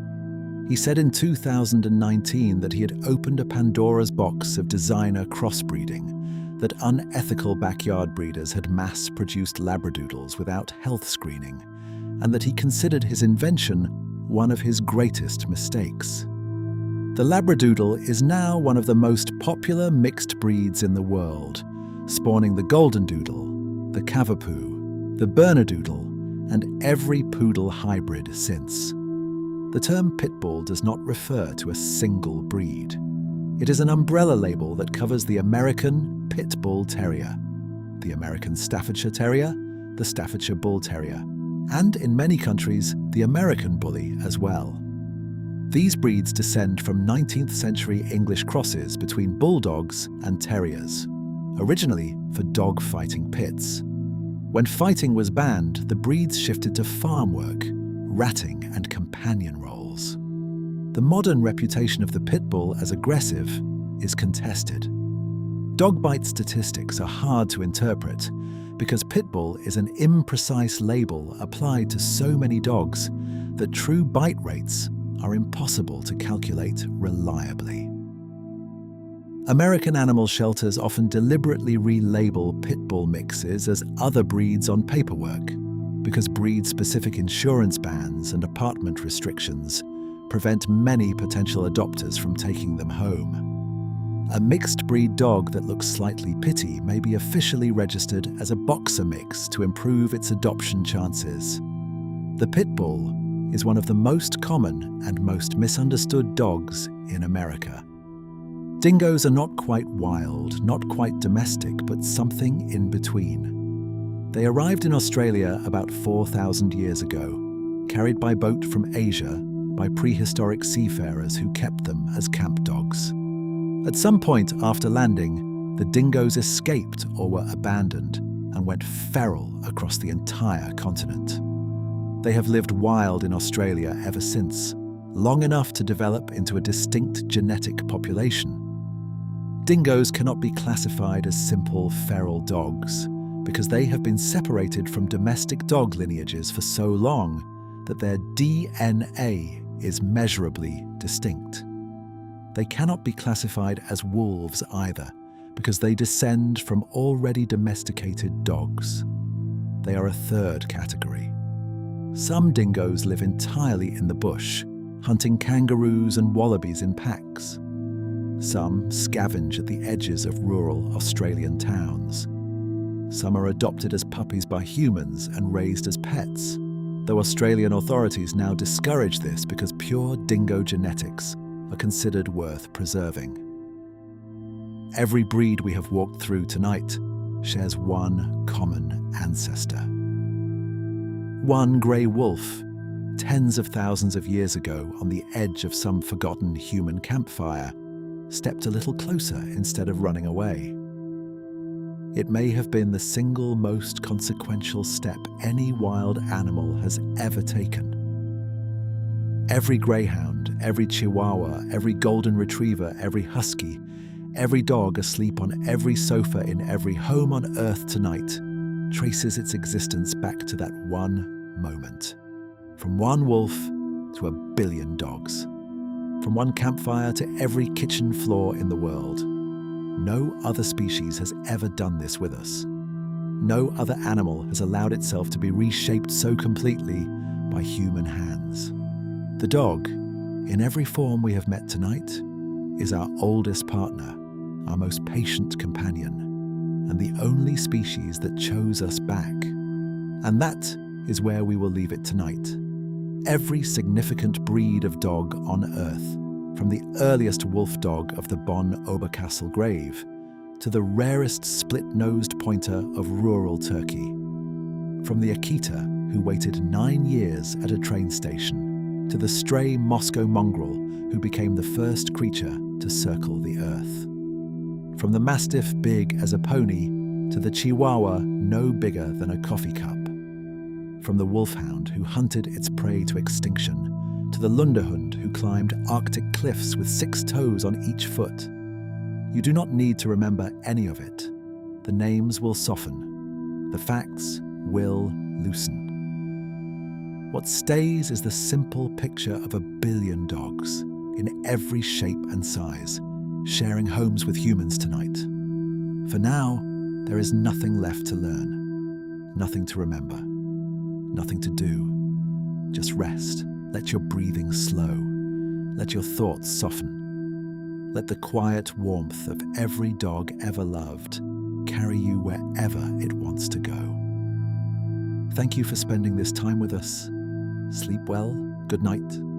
He said in 2019 that he had opened a Pandora's box of designer crossbreeding, that unethical backyard breeders had mass-produced Labradoodles without health screening, and that he considered his invention one of his greatest mistakes. The Labradoodle is now one of the most popular mixed breeds in the world, spawning the Golden Doodle, the Cavapoo, the Bernedoodle, and every poodle hybrid since. The term pit bull does not refer to a single breed. It is an umbrella label that covers the American Pit Bull Terrier, the American Staffordshire Terrier, the Staffordshire Bull Terrier, and in many countries, the American Bully as well. These breeds descend from 19th century English crosses between bulldogs and terriers, originally for dog-fighting pits. When fighting was banned, the breeds shifted to farm work, ratting, and companion roles. The modern reputation of the pit bull as aggressive is contested. Dog bite statistics are hard to interpret because pit bull is an imprecise label applied to so many dogs that true bite rates are impossible to calculate reliably. American animal shelters often deliberately relabel pit bull mixes as other breeds on paperwork because breed-specific insurance bans and apartment restrictions prevent many potential adopters from taking them home. A mixed breed dog that looks slightly pitty may be officially registered as a boxer mix to improve its adoption chances. The pit bull is one of the most common and most misunderstood dogs in America. Dingoes are not quite wild, not quite domestic, but something in between. They arrived in Australia about 4,000 years ago, carried by boat from Asia by prehistoric seafarers who kept them as camp dogs. At some point after landing, the dingoes escaped or were abandoned and went feral across the entire continent. They have lived wild in Australia ever since, long enough to develop into a distinct genetic population. Dingoes cannot be classified as simple feral dogs because they have been separated from domestic dog lineages for so long that their DNA is measurably distinct. They cannot be classified as wolves either because they descend from already domesticated dogs. They are a third category. Some dingoes live entirely in the bush, hunting kangaroos and wallabies in packs. Some scavenge at the edges of rural Australian towns. Some are adopted as puppies by humans and raised as pets, though Australian authorities now discourage this because pure dingo genetics are considered worth preserving. Every breed we have walked through tonight shares one common ancestor. One grey wolf, tens of thousands of years ago on the edge of some forgotten human campfire, stepped a little closer instead of running away. It may have been the single most consequential step any wild animal has ever taken. Every greyhound, every chihuahua, every golden retriever, every husky, every dog asleep on every sofa in every home on earth tonight traces its existence back to that one moment. From one wolf to 1 billion dogs. From one campfire to every kitchen floor in the world. No other species has ever done this with us. No other animal has allowed itself to be reshaped so completely by human hands. The dog, in every form we have met tonight, is our oldest partner, our most patient companion, and the only species that chose us back. And that is where we will leave it tonight. Every significant breed of dog on Earth, from the earliest wolf dog of the Bonn Oberkassel grave to the rarest split-nosed pointer of rural Turkey. From the Akita, who waited 9 years at a train station, to the stray Moscow mongrel who became the first creature to circle the Earth. From the Mastiff big as a pony to the Chihuahua no bigger than a coffee cup. From the wolfhound who hunted its prey to extinction to the Lundehund who climbed Arctic cliffs with 6 toes on each foot. You do not need to remember any of it. The names will soften. The facts will loosen. What stays is the simple picture of 1 billion dogs in every shape and size, sharing homes with humans tonight. For now, there is nothing left to learn, nothing to remember, nothing to do. Just rest. Let your breathing slow. Let your thoughts soften. Let the quiet warmth of every dog ever loved carry you wherever it wants to go. Thank you for spending this time with us. Sleep well. Good night.